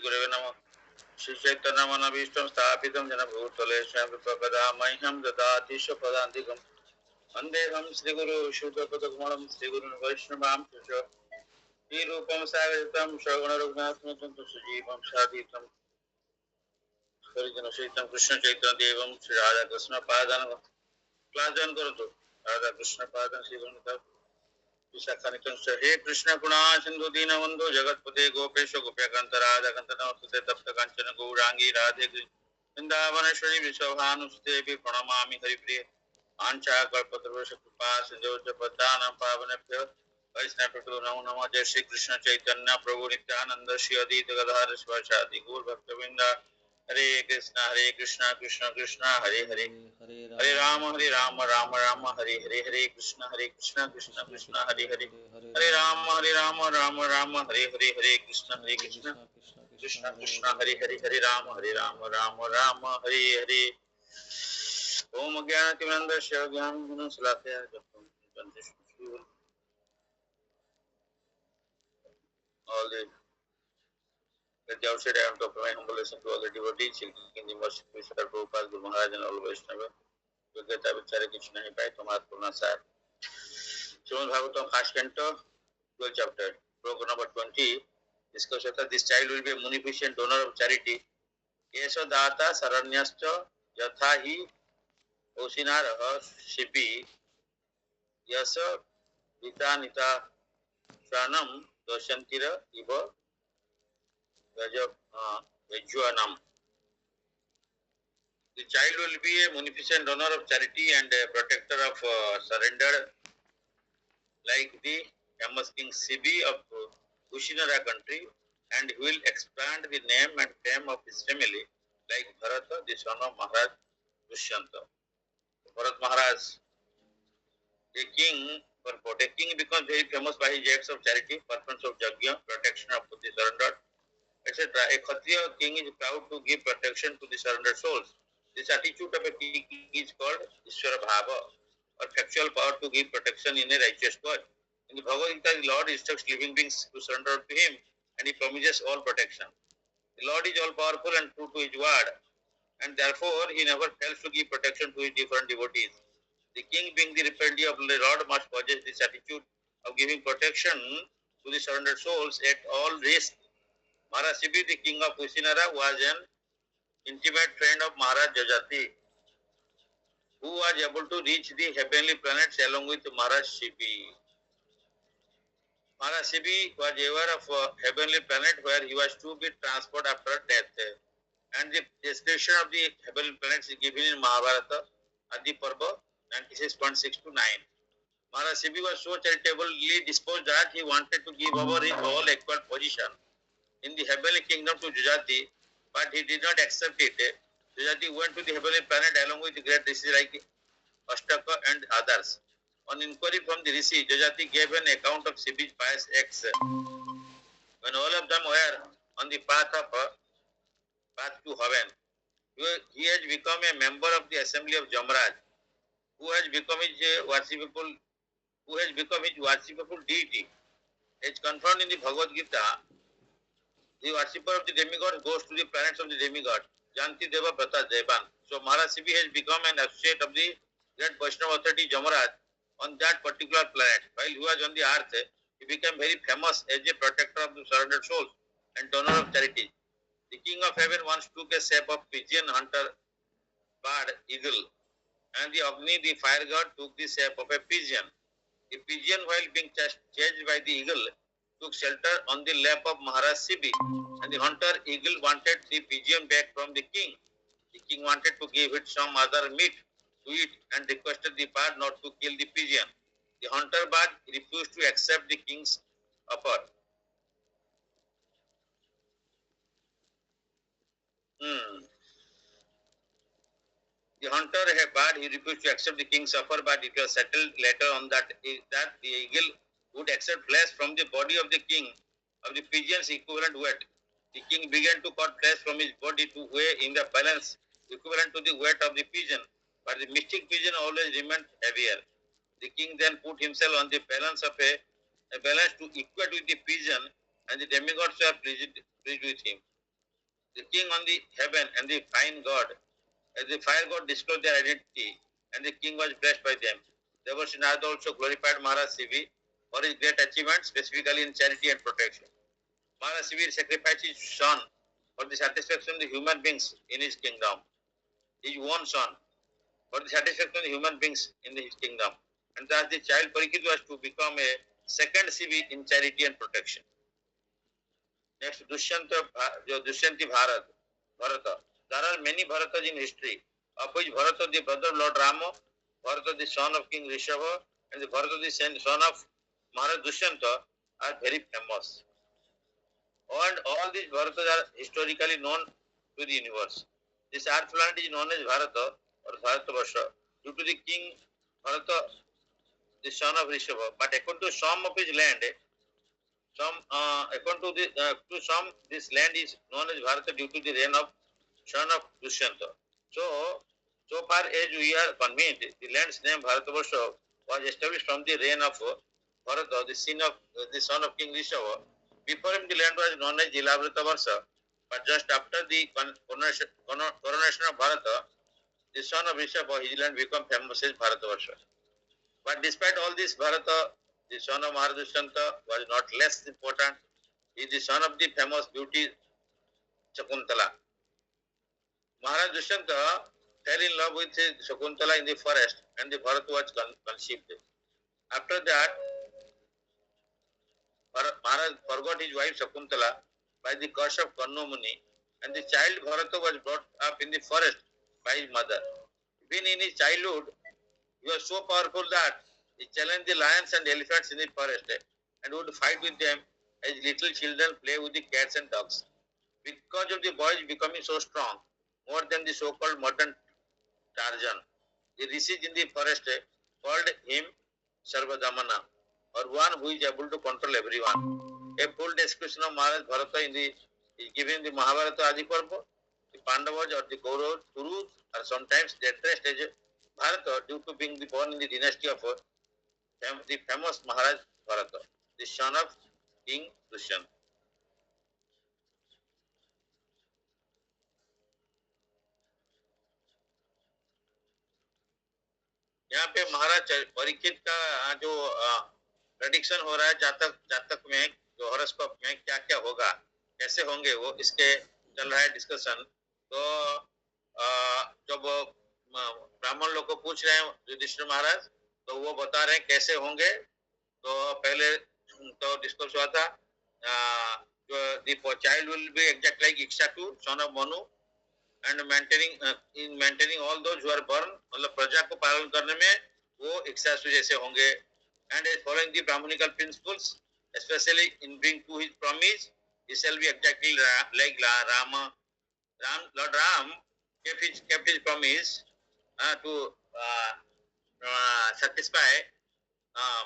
गुरवे नमः। श्री चैतन्य मनोभीष्टं स्थापितं जन भूतले स्वयं मह्यं ददाति स्वपदान्तिकं। वन्देऽहं श्रीगुरु शुद्धपदकमलं श्रीगुरुन् वैष्णवां च श्रीरूपं सागरितं श्रवणरघुनाथं सुजीवं साधितं हरिजनसहितं कृष्ण चैतन्यदेवं श्री राधाकृष्ण पादान क्लाजन करोतु राधा कृष्ण पादन श्रीगुरुनाथ विशाखानिकं हे कृष्ण कुणा सिंधु दीनबंधु जगतपते गोपेश गोप्यकांत राधा कांत नमस्ते तप्त कांचन गौरांगी राधे वृंदावनेश्वरी विश्वभानुसुते प्रणमामि हरिप्रिय आंचा कल्पतरुष कृपा सिंधु पदानां पावनेभ्यो वैष्णवेभ्यो नमो नमः। जय श्री कृष्ण चैतन्य प्रभु नित्यानंद श्री अद्वैत गदाधर शिवासादि गौर भक्तवृंद हरे कृष्ण कृष्ण कृष्ण हरे हरे हरे राम राम राम हरे हरे हरे कृष्ण कृष्ण कृष्ण हरे हरे हरे राम राम हरे हरे हरे कृष्ण कृष्ण कृष्ण हरे हरे हरे राम राम हरे हरे। ओम ज्ञानतिमिरन्धस्य ज्ञानगुणशलाकया all the outside I am to my humble lesson to all the devotees in the mercy of Sri Prabhupada Guru Maharaj and all Vaishnava. Yogyata vichare kuch nahi paye tumhara purna sar. Srimad Bhagavatam first canto, 12th chapter, sloka number 20. Discussion that this child will be a munificent donor of charity. Yesha data saranyascha yatha hi osinaraha shipi yasa vitanita shranam doshantira iva vajvanam. The child will be a munificent donor of charity and a protector of surrender, like the famous King Sibi of Kushinara country, and he will expand the name and fame of his family, like Bharata, the son of Maharaj Dushyanta. Bharat Maharaj, a king, becomes very famous by his acts of charity, performance of yajna, protection of the surrendered, etc. A Kshatriya king is proud to give protection to the surrendered souls. This attitude of a king is called Ishvara Bhava, or factual power to give protection in a righteous God. In the Bhagavad Gita, the Lord instructs living beings to surrender to Him, and He promises all protection. The Lord is all powerful and true to His word, and therefore He never fails to give protection to His different devotees. The king, being the representative of the Lord, must possess this attitude of giving protection to the surrendered souls at all risk. Maharaj Sibi, the king of Kusinara, was an intimate friend of Maharaj Jajati, who was able to reach the heavenly planets along with Maharaj Sibi. Maharaj Sibi was aware of a heavenly planet where he was to be transported after death. And the description of the heavenly planets is given in Mahabharata, Adi Parva 96.6 to 9. Maharaj Sibi was so charitably disposed that he wanted to give over his whole equal position in the heavenly kingdom to Jajati, but he did not accept it. Jajati went to the heavenly planet along with the great rishis like Ashtaka and others. On inquiry from the rishi, Jajati gave an account of Sibi's pious acts. When all of them were on the path to heaven, he has become a member of the assembly of Jamraj, who has become his worshipful deity. As confirmed in the Bhagavad Gita, the worshipper of the demigod goes to the planets of the demigod, Janti Deva Brata Devan. So Maharaj Sibi has become an associate of the great Vaishnava authority Jamaraj on that particular planet. While he was on the earth, he became very famous as a protector of the surrendered souls and donor of charity. The king of heaven once took a shape of pigeon hunter, bird, eagle, and the Agni, the fire god, took the shape of a pigeon. The pigeon, while being chased by the eagle, took shelter on the lap of Maharaj Sibi, and the hunter eagle wanted the pigeon back from the king. The king wanted to give it some other meat to eat and requested the bird not to kill the pigeon. The hunter bird refused to accept the king's offer. The hunter bird he refused to accept the king's offer, but it was settled later on that the eagle would accept flesh from the body of the king of the pigeon's equivalent weight. The king began to cut flesh from his body to weigh in the balance equivalent to the weight of the pigeon, but the mystic pigeon always remained heavier. The king then put himself on the balance of a balance to equate with the pigeon, and the demigods were pleased with him. The king on the heaven and the fire god, disclosed their identity, and the king was blessed by them. Devarshi Narada also glorified Maharaj Sivi for his great achievements, specifically in charity and protection. Maharaj Sivi sacrificed his son for the satisfaction of the human beings in his kingdom. His own son for the satisfaction of the human beings in his kingdom. And thus the child Parikshit was to become a second Sivi in charity and protection. Next, Dushyanti Bharata. There are many Bharatas in history, of which Bharata, the brother of Lord Rama, Bharata, the son of King Rishabha, and the Bharata, the son of Maharaj Dushyanta, are very famous. And all these Bharatas are historically known to the universe. This earth planet is known as Bharata or Bharatavarsha due to the king Bharata, the son of Rishabha. But according to some of his land, according to some, this land is known as Bharata due to the reign of son of Dushyanta. So far as we are convinced, the land's name Bharatavarsha was established from the reign of Bharata, the son of King Rishabha. Before him, the land was known as Jilavrita but just after the coronation of Bharata, the son of Rishabha, his land became famous as Bharatavarsha. But despite all this, Bharata, the son of Maharaj Dushyanta, was not less important. He is the son of the famous beauty Shakuntala. Maharaj Dushyanta fell in love with Shakuntala in the forest, and the Bharata was conceived. After that, Maharaj forgot his wife Shakuntala by the curse of Karno Muni, and the child Bharata was brought up in the forest by his mother. Even in his childhood, he was so powerful that he challenged the lions and elephants in the forest and would fight with them as little children play with the cats and dogs. Because of the boys becoming so strong, more than the so-called modern Tarzan, the rishis in the forest called him Sarvadamana, or one who is able to control everyone. A full description of Maharaj Bharata is given in the Mahabharata Adi Parva. The Pandavas or the Kauravas, Kurus are sometimes addressed as Bharata due to being born in the dynasty of the famous Maharaj Bharata, the son of King Dushyanta. यहाँ पे महाराज परीक्षित का जो prediction हो रहा है जातक में, जो हॉरोस्कोप में क्या क्या होगा, कैसे होंगे वो, इसके चल रहा है डिस्कशन. तो जब ब्राह्मण लोग को पूछ रहे हैं युधिष्ठिर महाराज, तो वो बता रहे हैं कैसे होंगे. तो पहले तो डिस्कस हुआ था the child will be exact like Ikshatu, son of Manu, and maintaining all those who are born, मतलब प्रजा को पालन करने में वो इक्ष्वाकु जैसे होंगे. And as following the Brahmanical principles, especially in bring to his promise, he shall be exactly like Rama. Lord Ram kept his promise to satisfy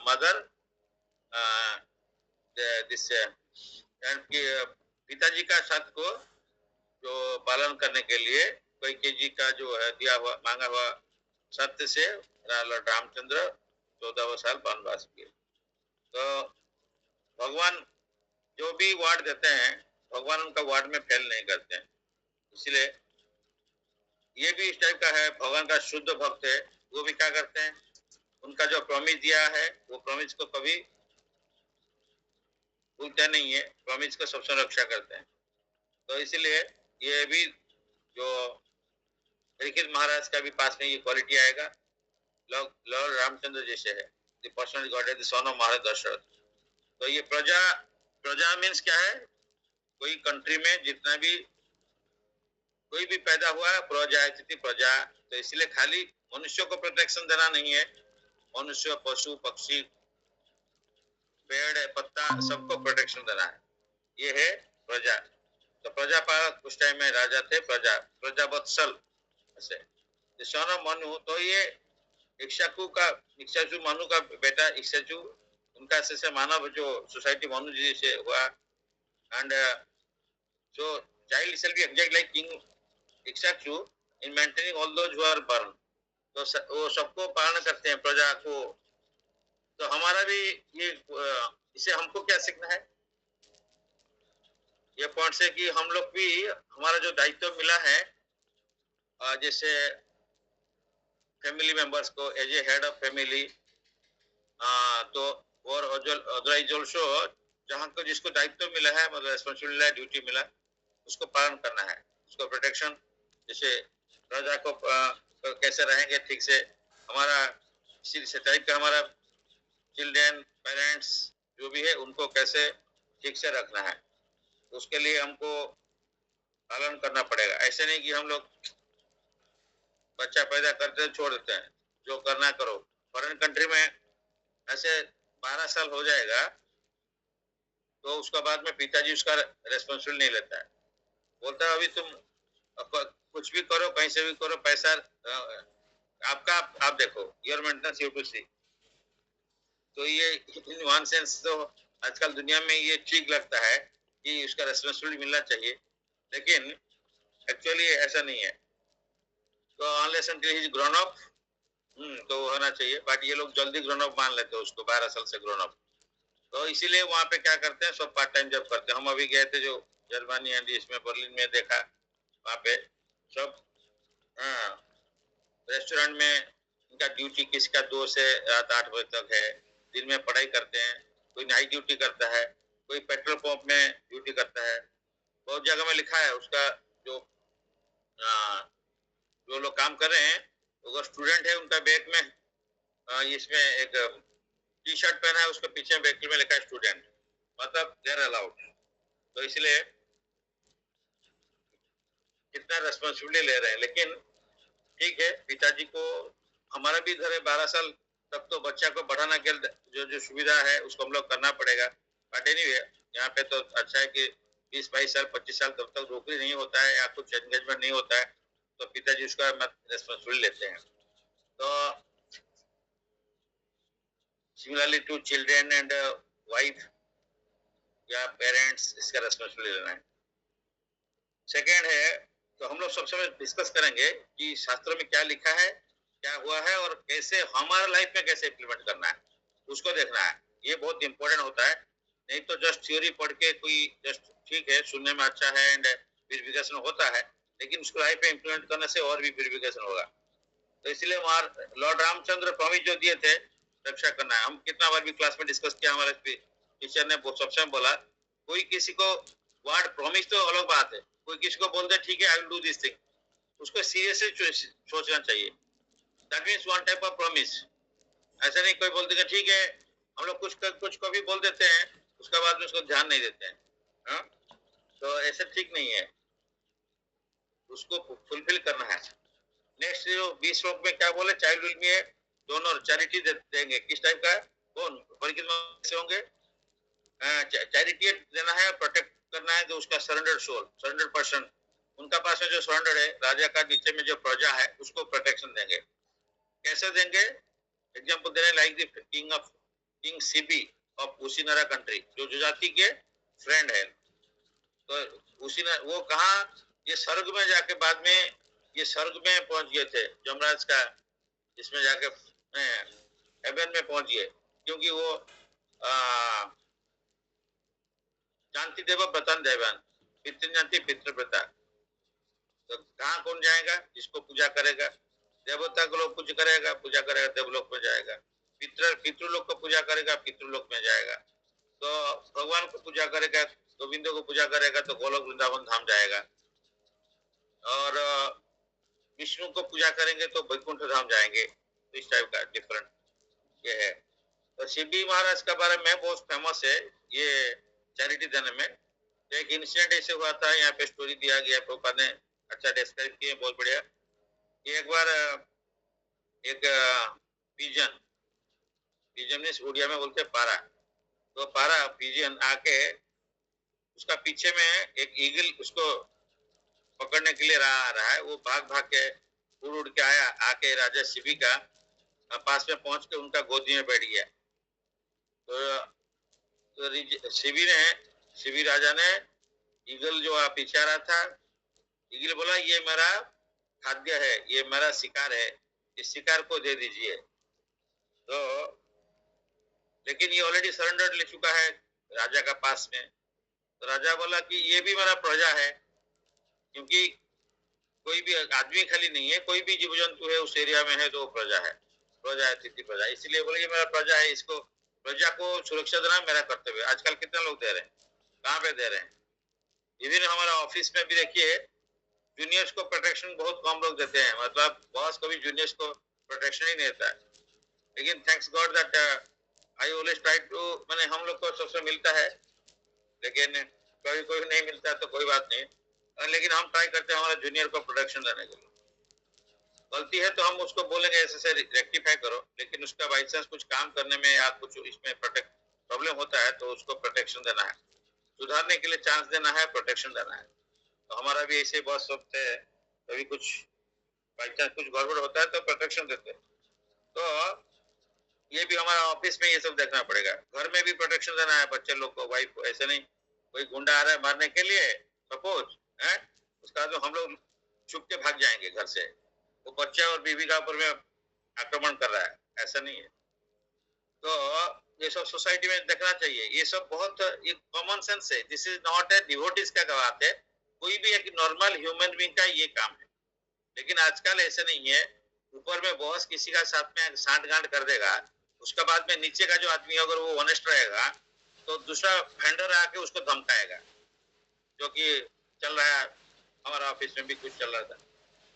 mother and पिताजी का शर्त को जो पालन करने के लिए कैकेयी जी का जो है दिया हुआ मांगा हुआ सत्य से लॉर्ड रामचंद्र 14 साल वनवास किए. तो भगवान जो भी वार्ड देते हैं, भगवान उनका वार्ड में फेल नहीं करते हैं. इसलिए ये भी इस टाइप का है. भगवान का शुद्ध भक्त है, वो भी क्या करते हैं, उनका जो प्रॉमिस दिया है वो प्रॉमिस को कभी भूलते नहीं है, प्रॉमिस को सबसे रक्षा करते हैं. तो इसलिए ये भी जो परीक्षित महाराज का भी पास में ये क्वालिटी आएगा, लॉर्ड रामचंद्र जैसे है, द पर्सनल गॉड है, द सन ऑफ महाराज दशरथ. तो ये प्रजा मीन्स क्या है, कोई कंट्री में जितना भी कोई भी पैदा हुआ है, प्रजा है प्रजा. तो इसलिए खाली मनुष्यों को प्रोटेक्शन देना नहीं है, मनुष्य, पशु, पक्षी, पेड़, पत्ता, सबको प्रोटेक्शन देना है. ये है प्रजा. तो प्रजापालक उस टाइम में राजा थे, प्रजावत्सल ऐसे. सन ऑफ मनु, तो ये इक्ष्वाकु मनु का बेटा इक्ष्वाकु, उनका से मानव जो सोसाइटी मनु जी से हुआ. And so child shall be exact like king Ikshvaku in maintaining all those who are born. तो वो सबको पालन करते हैं प्रजा को. तो हमारा भी ये इससे हमको क्या सीखना है, ये पॉइंट से कि हम लोग भी हमारा जो दायित्व मिला है, जैसे फैमिली मेंबर्स को as a head of family, तो और अदरवाइज ऑल्सो जहाँ को जिसको दायित्व मिला है, मतलब रेस्पॉन्सिबिलिटी मिला है, ड्यूटी मिला, उसको पालन करना है, उसको प्रोटेक्शन, जैसे प्रजा को कैसे रहेंगे ठीक से, हमारा इसी टाइप का हमारा चिल्ड्रन, पेरेंट्स जो भी है उनको कैसे ठीक से रखना है, उसके लिए हमको पालन करना पड़ेगा। ऐसे नहीं कि हम लोग बच्चा पैदा करते छोड़ देते हैं, जो करना करो। फॉरेन कंट्री में ऐसे 12 साल हो जाएगा तो उसका बाद में पिताजी उसका रेस्पॉन्सिबिलिटी नहीं लेता है, बोलता है अभी तुम कुछ भी करो, कहीं से भी करो, पैसा आपका आप देखो, योर मेंटेनेंस यू टू सी। तो ये इन वन सेंस तो आजकल दुनिया में ये ठीक लगता है कि उसका रेस्पॉन्सिबिलिटी मिलना चाहिए, लेकिन एक्चुअली ऐसा नहीं है। तो unless until he is grown up, तो होना चाहिए, बट ये लोग जल्दी ग्रोन अप मान लेते हैं उसको, 12 साल से ग्रोन अप। तो इसीलिए वहाँ पे क्या करते हैं, सब पार्ट टाइम जॉब करते हैं। हम अभी गए थे जो जर्मनी एंड इसमें बर्लिन में देखा, वहाँ पे सब रेस्टोरेंट में उनका ड्यूटी किसका 2 से रात 8 बजे तक है, दिन में पढ़ाई करते हैं, कोई नाइट ड्यूटी करता है, कोई पेट्रोल पंप में ड्यूटी करता है। बहुत जगह में लिखा है उसका, जो जो लोग काम कर रहे हैं, अगर स्टूडेंट है उनका बैग में इसमें एक टी शर्ट पहना है, उसके पीछे बैग में लिखा है स्टूडेंट, मतलब दे आर अलाउड। तो इसलिए कितना रेस्पॉन्सिबिलिटी ले रहे हैं, लेकिन ठीक है, पिताजी को हमारा भी इधर है 12 साल तक तो बच्चा को बढ़ाना के जो जो सुविधा है उसको हम लोग करना पड़ेगा। बट एनीवे यहाँ पे तो अच्छा है कि 20-22 साल 25 साल तब तक नौकरी नहीं होता है या कुछ एंगेजमेंट नहीं होता है, तो पिताजी उसका रेस्पॉन्सिबिलिटी लेते हैं। तो similarly to children and wife या पेरेंट्स, इसका रेस्पॉन्सिबिलिटी लेना है। सेकेंड है, तो हम लोग सबसे पहले डिस्कस करेंगे कि शास्त्रों में क्या लिखा है, क्या हुआ है, और कैसे हमारा लाइफ में कैसे इम्प्लीमेंट करना है, उसको देखना है। ये बहुत इंपॉर्टेंट होता है। नहीं तो जस्ट थ्योरी पढ़ के कोई जस्ट ठीक है, सुनने में अच्छा है एंड वेरिफिकेशन होता है, लेकिन उसको लाइफ में इम्प्लीमेंट करने से और भी वेरिफिकेशन होगा। तो इसलिए वहाँ लॉर्ड रामचंद्र प्रॉमिस जो दिए थे, रक्षा करना है। हम कितना बार भी क्लास में डिस्कस किया, हमारे टीचर ने सबसे बोला, कोई किसी को वर्ड प्रॉमिस तो अलग बात है, कोई किसी को बोल दे ठीक है I will do this thing, उसको सीरियसली सोचना चाहिए। That means one type of promise. ऐसा नहीं कोई बोल देगा ठीक है, हम लोग कुछ को भी बोल देते हैं, उसके बाद में उसको ध्यान नहीं देते हैं। हा? तो ऐसा ठीक नहीं है, उसको फुलफिल करना है। नेक्स्ट जो 20 श्लोक में क्या बोले, चाइल्ड विल में दोनों चैरिटी देंगे, किस टाइप का, कौन परिक्रमा से होंगे, चैरिटी देना है, प्रोटेक्ट करना है, जो उसका सरेंडर सोल, सरेंडर पर्सन, उनका पास में जो सरेंडर है, राजा का नीचे में जो प्रजा है उसको प्रोटेक्शन देंगे। कैसे देंगे, एग्जाम्पल दे रहे, like the king Shibi of Ushinara country, जो जुजाति के फ्रेंड है। तो वो कहा, ये स्वर्ग में जाके बाद में ये स्वर्ग में पहुंच गए थे, जमराज का इसमें जाके हेवन में पहुंच गए, क्योंकि वो जानती देव प्रतन देवन, पितृ जानती पितृ प्रता। तो कहाँ कौन जाएगा, जिसको पूजा करेगा, देवता को लोग पूजा करेगा, देवलोक में जाएगा, पितृलोक को पूजा करेगा, पितृलोक में जाएगा। तो भगवान को पूजा करेगा, गोविंद को पूजा करेगा तो गोलोक वृंदावन धाम जाएगा, और विष्णु को पूजा करेंगे तो वैकुंठ धाम जाएंगे। तो इस टाइप का डिफरेंट ये है। तो शिवजी महाराज का बारे में बहुत फेमस है ये चैरिटी देने में। एक इंसिडेंट ऐसे हुआ था, यहाँ पे स्टोरी दिया गया, प्रभुपाद ने अच्छा डिस्क्राइब किए, बहुत बढ़िया। एक बार एक पिजन में उड़िया में बोलते पारा, तो पारा पिजन आके उसका पीछे में एक ईगल उसको पकड़ने के लिए रहा है, वो भाग के उड़ के आया, आके राजा शिवी का पास में पहुंच के उनका गोदी में बैठ गया। तो शिवी राजा ने ईगल जो पीछे आ रहा था, ईगल बोला ये मेरा खाद्य है, ये मेरा शिकार है, इस शिकार को दे दीजिए। तो लेकिन ये ऑलरेडी सरेंडर ले चुका है राजा का पास में, तो राजा बोला कि ये भी मेरा प्रजा है, क्योंकि कोई भी आदमी खाली नहीं है, कोई भी जीव जंतु है उस एरिया में है तो वो प्रजा है, प्रजा है, तिथि प्रजा। इसलिए बोले ये मेरा प्रजा है, इसको प्रजा को सुरक्षा देना मेरा कर्तव्य है। आजकल कितने लोग दे रहे हैं, कहाँ पे दे रहे हैं? इवन हमारा ऑफिस में भी देखिए, जूनियर्स को प्रोटेक्शन बहुत कम लोग देते हैं, मतलब बॉस कभी जूनियर्स को प्रोटेक्शन ही नहीं देता है। लेकिन thanks God that I always try to, मैंने हम लोग को सबसे मिलता है, लेकिन कभी कोई नहीं मिलता तो कोई बात नहीं, लेकिन हम ट्राई करते हैं हमारे जूनियर को प्रोटेक्शन देने के लिए। गलती है तो हम उसको बोलेंगे ऐसे से रेक्टिफाई करो, लेकिन उसका बाई चांस कुछ काम करने में या कुछ इसमें प्रोटेक्ट प्रॉब्लम होता है तो उसको प्रोटेक्शन देना है, सुधारने के लिए चांस देना है, प्रोटेक्शन देना है। तो हमारा भी ऐसे बॉस सब थे, कभी कुछ बाई चांस कुछ गड़बड़ होता है तो प्रोटेक्शन देते हैं। तो ये भी हमारा ऑफिस में ये सब देखना पड़ेगा, घर में भी प्रोटेक्शन देना है बच्चे लोग को, वाइफ को। ऐसे नहीं कोई गुंडा आ रहा है मारने के लिए सपोज है, उसका तो हम लोग छुप के भाग जाएंगे घर से, वो बच्चा और बीवी का ऊपर में आक्रमण कर रहा है, ऐसा नहीं है। तो ये सब सोसाइटी में देखना चाहिए, ये सब बहुत ये कॉमन सेंस है, this is not a devotees का बात है, कोई भी एक नॉर्मल ह्यूमन बीइंग का ये काम है। लेकिन आजकल ऐसे नहीं है, ऊपर में बॉस किसी का साथ में सांठ गांठ कर देगा, उसके बाद में नीचे का जो आदमी अगर वो ऑनेस्ट रहेगा तो दूसरा वेंडर आके उसको धमकाएगा, जो कि चल रहा है हमारा ऑफिस में भी कुछ चल रहा था।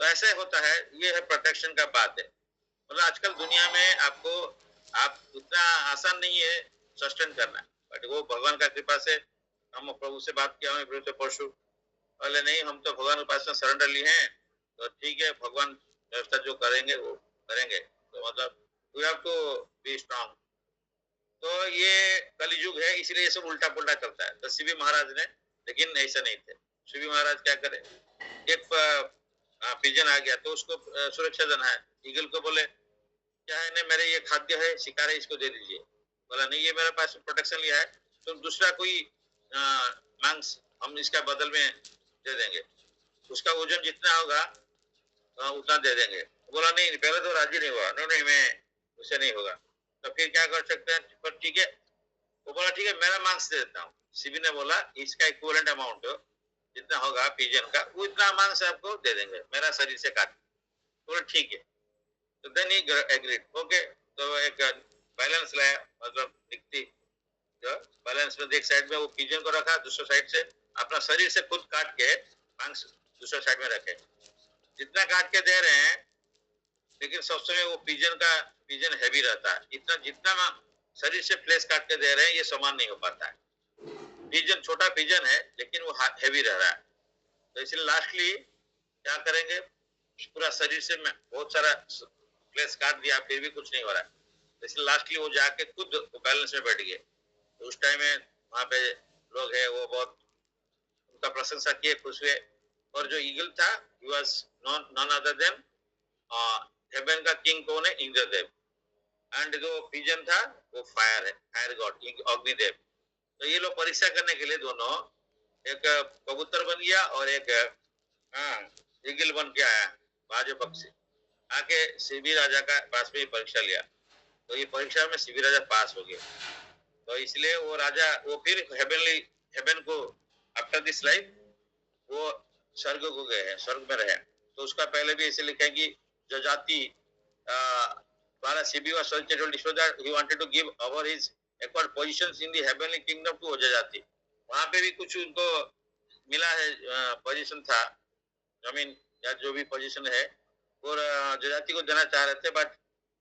तो ऐसे होता है, ये है प्रोटेक्शन का बात है। मतलब आजकल दुनिया में आपको आप उतना आसान नहीं है सस्टेन करना, बट वो भगवान का कृपा से हम प्रभु से बात किया, हमें प्रभु से परसों बोले नहीं हम तो भगवान के पास में सरेंडर लिए हैं, तो ठीक है भगवान व्यवस्था जो करेंगे वो करेंगे। तो मतलब we have to be strong. तो ये कलयुग है, इसलिए ये सब उल्टा पुल्टा चलता है। तो शिवी महाराज ने, लेकिन ऐसा नहीं थे। शिवी महाराज क्या करे, एक पिजन आ गया तो उसको सुरक्षा देना है। ईगल को बोले क्या है, नहीं मेरे ये खाद्य है, शिकार है, इसको दे दीजिए। बोला नहीं ये मेरे पास प्रोटेक्शन लिया है, तो दूसरा कोई मांस हम इसका बदल में दे देंगे, उसका वजन जितना होगा उतना दे देंगे। बोला नहीं, पहले तो राजी नहीं हुआ, नहीं नहीं मैं उससे नहीं होगा। तो फिर क्या कर सकते हैं, पर ठीक है, वो बोला ठीक है मेरा मार्क्स दे देता हूँ। सीबी ने बोला इसका इक्विवेलेंट अमाउंट जितना होगा पिजन का, वो इतना मार्क्स आपको दे देंगे मेरा शरीर से काट। बोला ठीक है, तो देन ही एग्रीड, ओके। तो एक बैलेंस लाया, मतलब दिखती जो बैलेंस में एक साइड में वो पिजन को रखा, दूसरे साइड से अपना शरीर से खुद काट के मांस दूसरे साइड में रखे। जितना काट के दे रहे हैं, लेकिन सब समय वो पिजन हैवी रहता है, इतना जितना शरीर से फ्लेश काट के दे रहे हैं ये समान नहीं हो पाता है। पिजन छोटा पिजन है लेकिन वो हैवी रह रहा है, तो इसलिए लास्टली क्या करेंगे, पूरा शरीर से बहुत सारा फ्लेश काट दिया फिर भी कुछ नहीं हो रहा है, तो इसलिए लास्टली वो जाके खुद बैलेंस में बैठ गए। तो उस टाइम में वहां पे लोग है वो बहुत उनका प्रशंसा किए, खुश हुए। और जो ईगल था he was none other than haven का किंग कौन है, इंद्रदेव। एंड जो पिजन था वो फायर है, फायर गॉड अग्निदेव। तो ये लोग परीक्षा करने के लिए दोनों, एक कबूतर बन गया और एक ईगल बन के आया बाजू पक्षी, आके शिवी राजा का पास में परीक्षा लिया। तो ये परीक्षा में शिवी राजा पास हो गया। तो इसलिए वो राजा वो फिर हेवन को आफ्टर दिस लाइफ वो स्वर्ग को गए हैं, स्वर्ग में रहे। तो उसका पहले भी ऐसे लिखा है कि जो जाति द्वारा Shivi was told to show that he wanted to give over his acquired positions in the heavenly kingdom to जाति। वहां पे भी कुछ उनको मिला है, पोजीशन था, जमीन या जो भी पोजीशन है, और जाति को देना चाह रहे थे, बट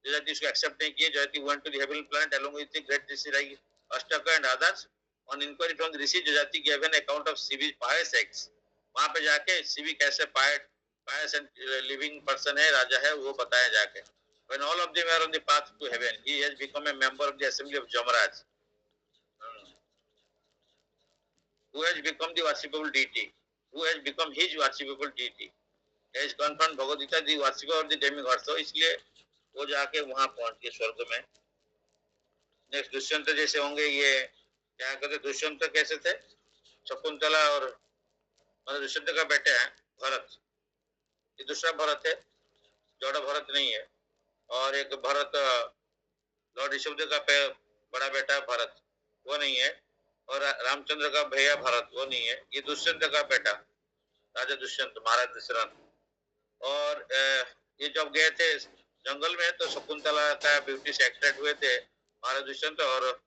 जाति उसको एक्सेप्ट नहीं किए। जाति went to the heavenly planet along with the great rishi like Ashtaka and others. On inquiry from the rishi, जाति gave an account of Shivi's pious acts। वहां पे जाके शिवी कैसे pious and living person है, राजा है, वो बताया जाके। When all of them are on the path to heaven, he has become a member of the assembly of Jamaraj, who has become the worshipable deity, who has become his worshipable deity, has confirmed Bhagavad Gita the worshipper of the demigods। तो इसलिए वो जाके वहां पहुंच गए स्वर्ग में। Next Dushyant जैसे होंगे, ये क्या कहते, दुष्यंत कैसे थे, शकुंतला और मतलब दुष्यंत का बेटा है भरत, ये दूसरा भरत है, जोड़ा भरत नहीं है। और एक भरत लॉर्ड ऋषभदेव का बड़ा बेटा भरत, वो नहीं है। और रामचंद्र का भैया भरत वो नहीं है, ये दुष्यंत का बेटा राजा दुष्यंत, महाराज दशरथ। और ये जब गए थे जंगल में तो शकुंतला का ब्यूटी से अट्रैक्ट हुए थे महाराज दुष्यंत, और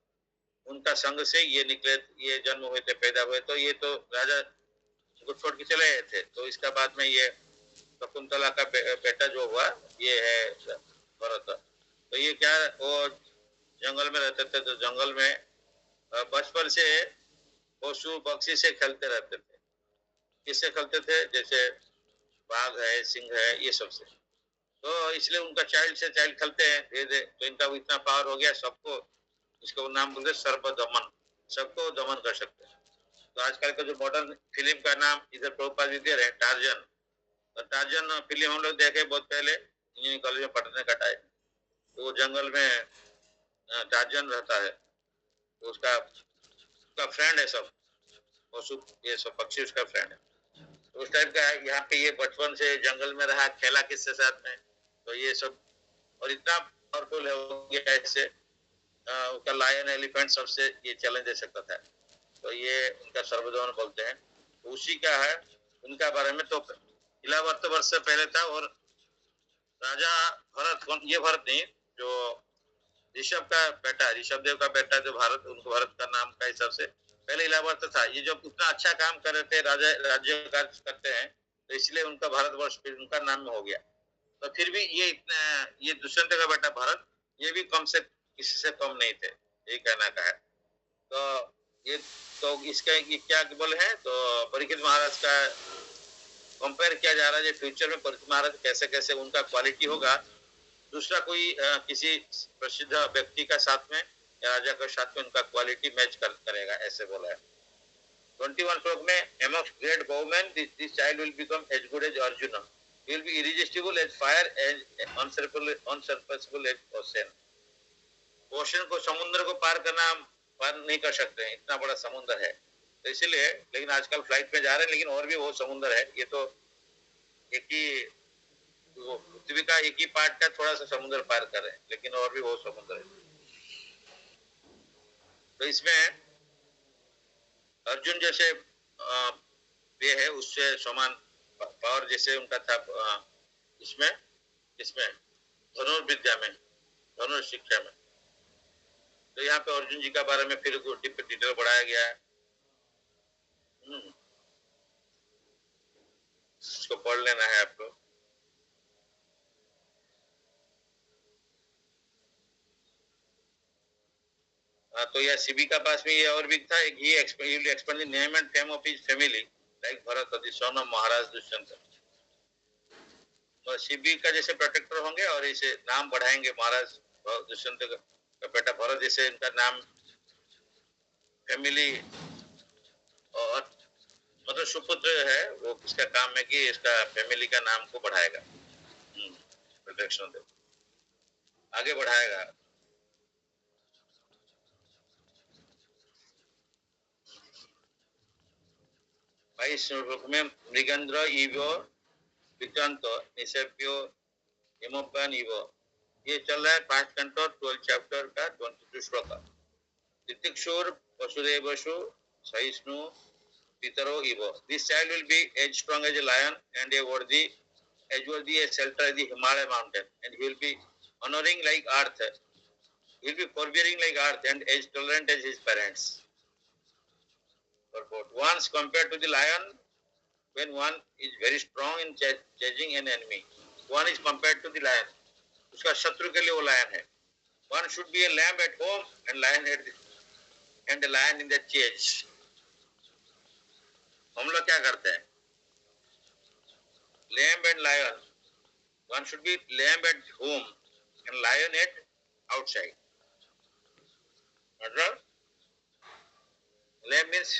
उनका संग से ये निकले, ये जन्म हुए थे, पैदा हुए। तो ये तो राजा को छोड़ के चले गए थे, तो इसका बाद में ये शकुंतला का बेटा जो हुआ ये है भरत। तो ये क्या, वो जंगल में रहते थे, तो जंगल में बचपन से पशु पक्षी से खेलते रहते थे। किससे खेलते थे? जैसे बाघ है, सिंह है, ये सब से। तो इसलिए उनका चाइल्ड से चाइल्ड खेलते हैं धीरे धीरे, तो इनका इतना पावर हो गया सबको, इसको नाम बोलते सर्वदमन, सबको दमन कर सकते हैं। तो आजकल का जो मॉडर्न फिल्म का नाम इधर प्रभुपाद जी दे रहे हैं टार्जन। तो टार्जन फिल्म हम लोग देखे बहुत पहले इंजीनियरिंग कॉलेज में पढ़ने का टाइम। तो वो जंगल में टार्जन रहता है, तो उसका फ्रेंड है सब पशु, ये सब पक्षी उसका फ्रेंड है। तो उस टाइप का है। यहाँ पे ये बचपन से जंगल में रहा, खेला किसके साथ में, तो ये सब, और इतना पावरफुल है हो गया ऐसे, उसका लायन एलिफेंट सबसे ये चैलेंज दे सकता था। तो ये उनका सर्वदमन बोलते हैं। तो उसी का है उनका बारे में। तो 11 वर्ष से पहले था। और राजा भरत, कौन ये भरत नहीं, जो ऋषभ का बेटा, ऋषभ देव का बेटा जो भारत, उनको भरत का नाम का हिसाब से पहले इलाहाबाद था। ये जो इतना अच्छा काम कर रहे थे, राजा राज्य कार्य करते हैं, तो इसलिए उनका भारतवर्ष फिर उनका नाम में हो गया। तो फिर भी ये इतना, ये दुष्यंत का बेटा भरत, ये भी कम से किसी से कम नहीं थे, यही कहना का है। तो ये, तो इसका ये क्या बोल है, तो परीक्षित महाराज का कंपेयर किया जा रहा है फ्यूचर में परीक्षित महाराज कैसे कैसे उनका क्वालिटी होगा दूसरा कोई किसी प्रसिद्ध व्यक्ति का साथ में या राजा के साथ में उनका क्वालिटी मैच करेगा, ऐसे बोला है। 21 श्लोक में, amongst great bowmen this child will become as good as Arjuna, he will be irresistible as fire and unsurpassable as ocean। Ocean को, समुद्र को पार नहीं कर सकते, इतना बड़ा समुद्र है। तो इसीलिए, लेकिन आजकल फ्लाइट में जा रहे हैं, लेकिन और भी वो समुद्र है। ये तो एक ही पृथ्वी का एक ही पार्ट का थोड़ा सा समुद्र पार कर रहे हैं, लेकिन और भी वो समुद्र है। तो इसमें अर्जुन जैसे ये है, उससे समान पावर जैसे उनका था इसमें इसमें धनुर्विद्या में, धनुर्शिक्षा में। तो यहाँ पे अर्जुन जी का बारे में फिर डिटेल बढ़ाया गया है। इसको पढ़ लेना है आपको। तो यह सीबी का पास में ये और भी था, he will expand the name and fame of his family like Bharat, the son of महाराज दुष्यंत। तो सीबी का जैसे प्रोटेक्टर होंगे और इसे नाम बढ़ाएंगे महाराज दुष्यंत का बेटा भरत, जैसे इनका नाम फैमिली, और मतलब सुपुत्र है वो, किसका काम है कि इसका फैमिली का नाम को बढ़ाएगा, प्रोटेक्शन दे, आगे बढ़ाएगा। 22 श्लोक में, मृगेंद्र इवो विक्रांत निशेप्यो हिमोपान इवो, ये चल रहा है 5 कैंटो 12 चैप्टर का 22 श्लोक। तितिक्षुर वसुदेवसु सहिष्णु पितरो इवो, this child will be as strong as a lion and a worthy a shelter in the Himalaya mountain, and he will be honoring like earth, he will be forbearing like earth and as tolerant as his parents. Once compared to the lion, when one is very strong in chasing an enemy, one is compared to the lion, उसका शत्रु के लिए वो lion है। One should be a lamb at home and a lion in the chase। हम लोग क्या करते हैं? Lamb and lion, one should be lamb at home and lion at outside। मतलब lamb means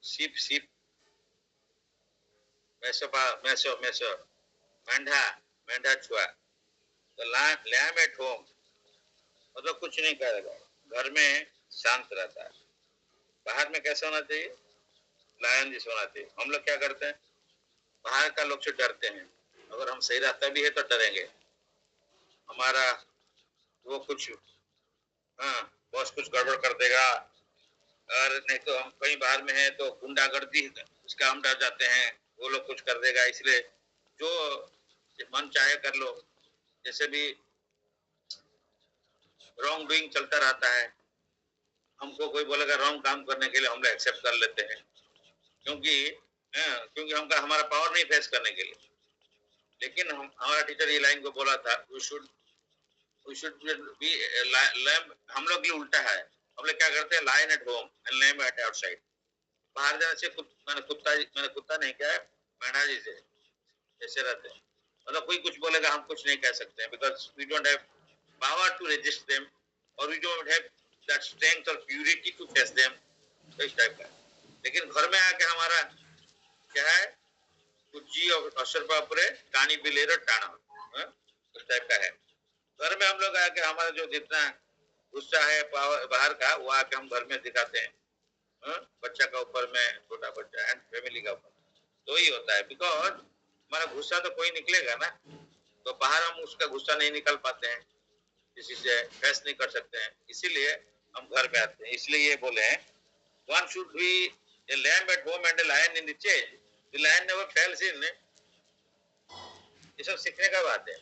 sheep, मैसो, मेंढा छुआ। तो लैम एट होम मतलब कुछ नहीं करेगा, घर में शांत रहता है। बाहर में कैसा होना चाहिए? लायन जैसे होना चाहिए। हम लोग क्या करते हैं? बाहर का लोग से डरते हैं, अगर हम सही रास्ता भी है तो डरेंगे, हमारा वो कुछ बॉस कुछ गड़बड़ कर देगा, और नहीं तो हम कहीं बाहर में हैं तो गुंडागर्दी उसका हम डर जाते हैं, वो लोग कुछ कर देगा, इसलिए जो मन चाहे कर लो। जैसे भी रॉन्ग डूइंग चलता रहता है, हमको कोई बोलेगा रॉन्ग काम करने के लिए, हम लोग एक्सेप्ट कर लेते हैं, क्योंकि क्योंकि हमका हमारा पावर नहीं फेस करने के लिए। लेकिन हमारा टीचर ये लाइन को बोला था, वी शुड बी लैम्ब। हम लोग ये उल्टा है, हम लोग क्या करते हैं, lion at home and lamb at outside. बाहर जाने से मैंने कुत्ता नहीं क्या है, मेढा जी से ऐसे रहते हैं। मतलब कोई कुछ बोलेगा हम कुछ नहीं कह सकते हैं, because we don't have power to resist them, और we don't have that strength और प्यूरिटी टू फेस देम, इस टाइप का। लेकिन घर में आके हमारा क्या है, कुजी और असर पापरे कहानी बिलेर टाना, उस टाइप का है। घर में हम लोग आके हमारा जो जितना गुस्सा है बाहर का, वो आके हम घर में दिखाते हैं, बच्चा का ऊपर में, छोटा बच्चा एंड फैमिली का ऊपर। तो ही होता है, बिकॉज हमारा गुस्सा तो कोई निकलेगा ना, तो बाहर हम उसका गुस्सा नहीं निकल पाते हैं, किसी से फेस नहीं कर सकते हैं, इसीलिए हम घर में आते हैं। इसलिए ये बोले हैं, one should be a lamb at home and a lion in the chase, the lion never fails in. ये सब सीखने का बात है,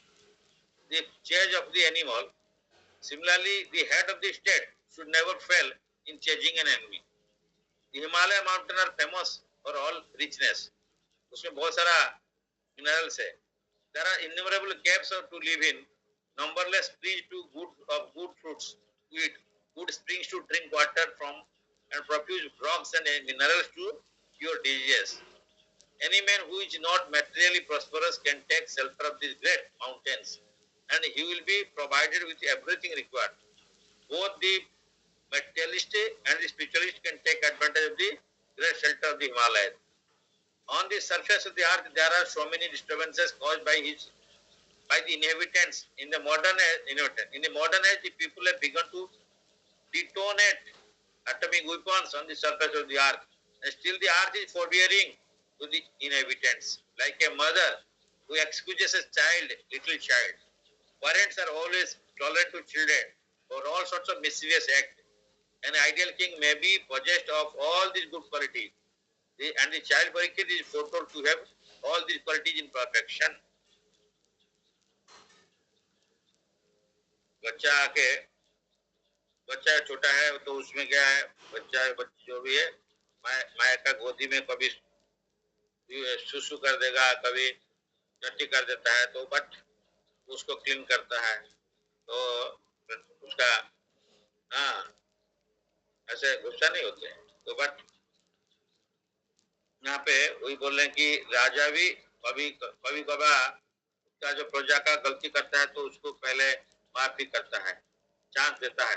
the chase of the animal. Similarly the head of the state should never fail in chasing an enemy. The Himalaya mountain are famous for all richness. उसमें बहुत सारा minerals है. There are innumerable caves to live in, numberless trees to good fruits to eat, good springs to drink water from, and profuse rocks and minerals to cure diseases. Any man who is not materially prosperous can take shelter of these great mountains, and he will be provided with everything required. Both the materialist and the spiritualist can take advantage of the great shelter of the Himalayas. On the surface of the earth, there are so many disturbances caused by the inhabitants. In the modern age, the people have begun to detonate atomic weapons on the surface of the earth, and still the earth is forbearing to the inhabitants, like a mother who excuses a little child. Parents are always tolerant to children for all sorts of mischievous acts. An ideal king may be possessed of all these good qualities, and the child Parikshit is foretold to have all these qualities in perfection. बच्चा छोटा है तो उसमें क्या है, बच्चा जो भी है माया का गोदी में कभी सुसु कर देगा, कभी टट्टी कर देता है, तो बट उसको क्लीन करता है, तो उसका ऐसे गुस्सा नहीं होते हैं। तो बट यहाँ पे वही बोल रहे हैं कि राजा भी कभी कभार उसका जो प्रजा का गलती करता है तो उसको पहले माफी करता है, चांस देता है,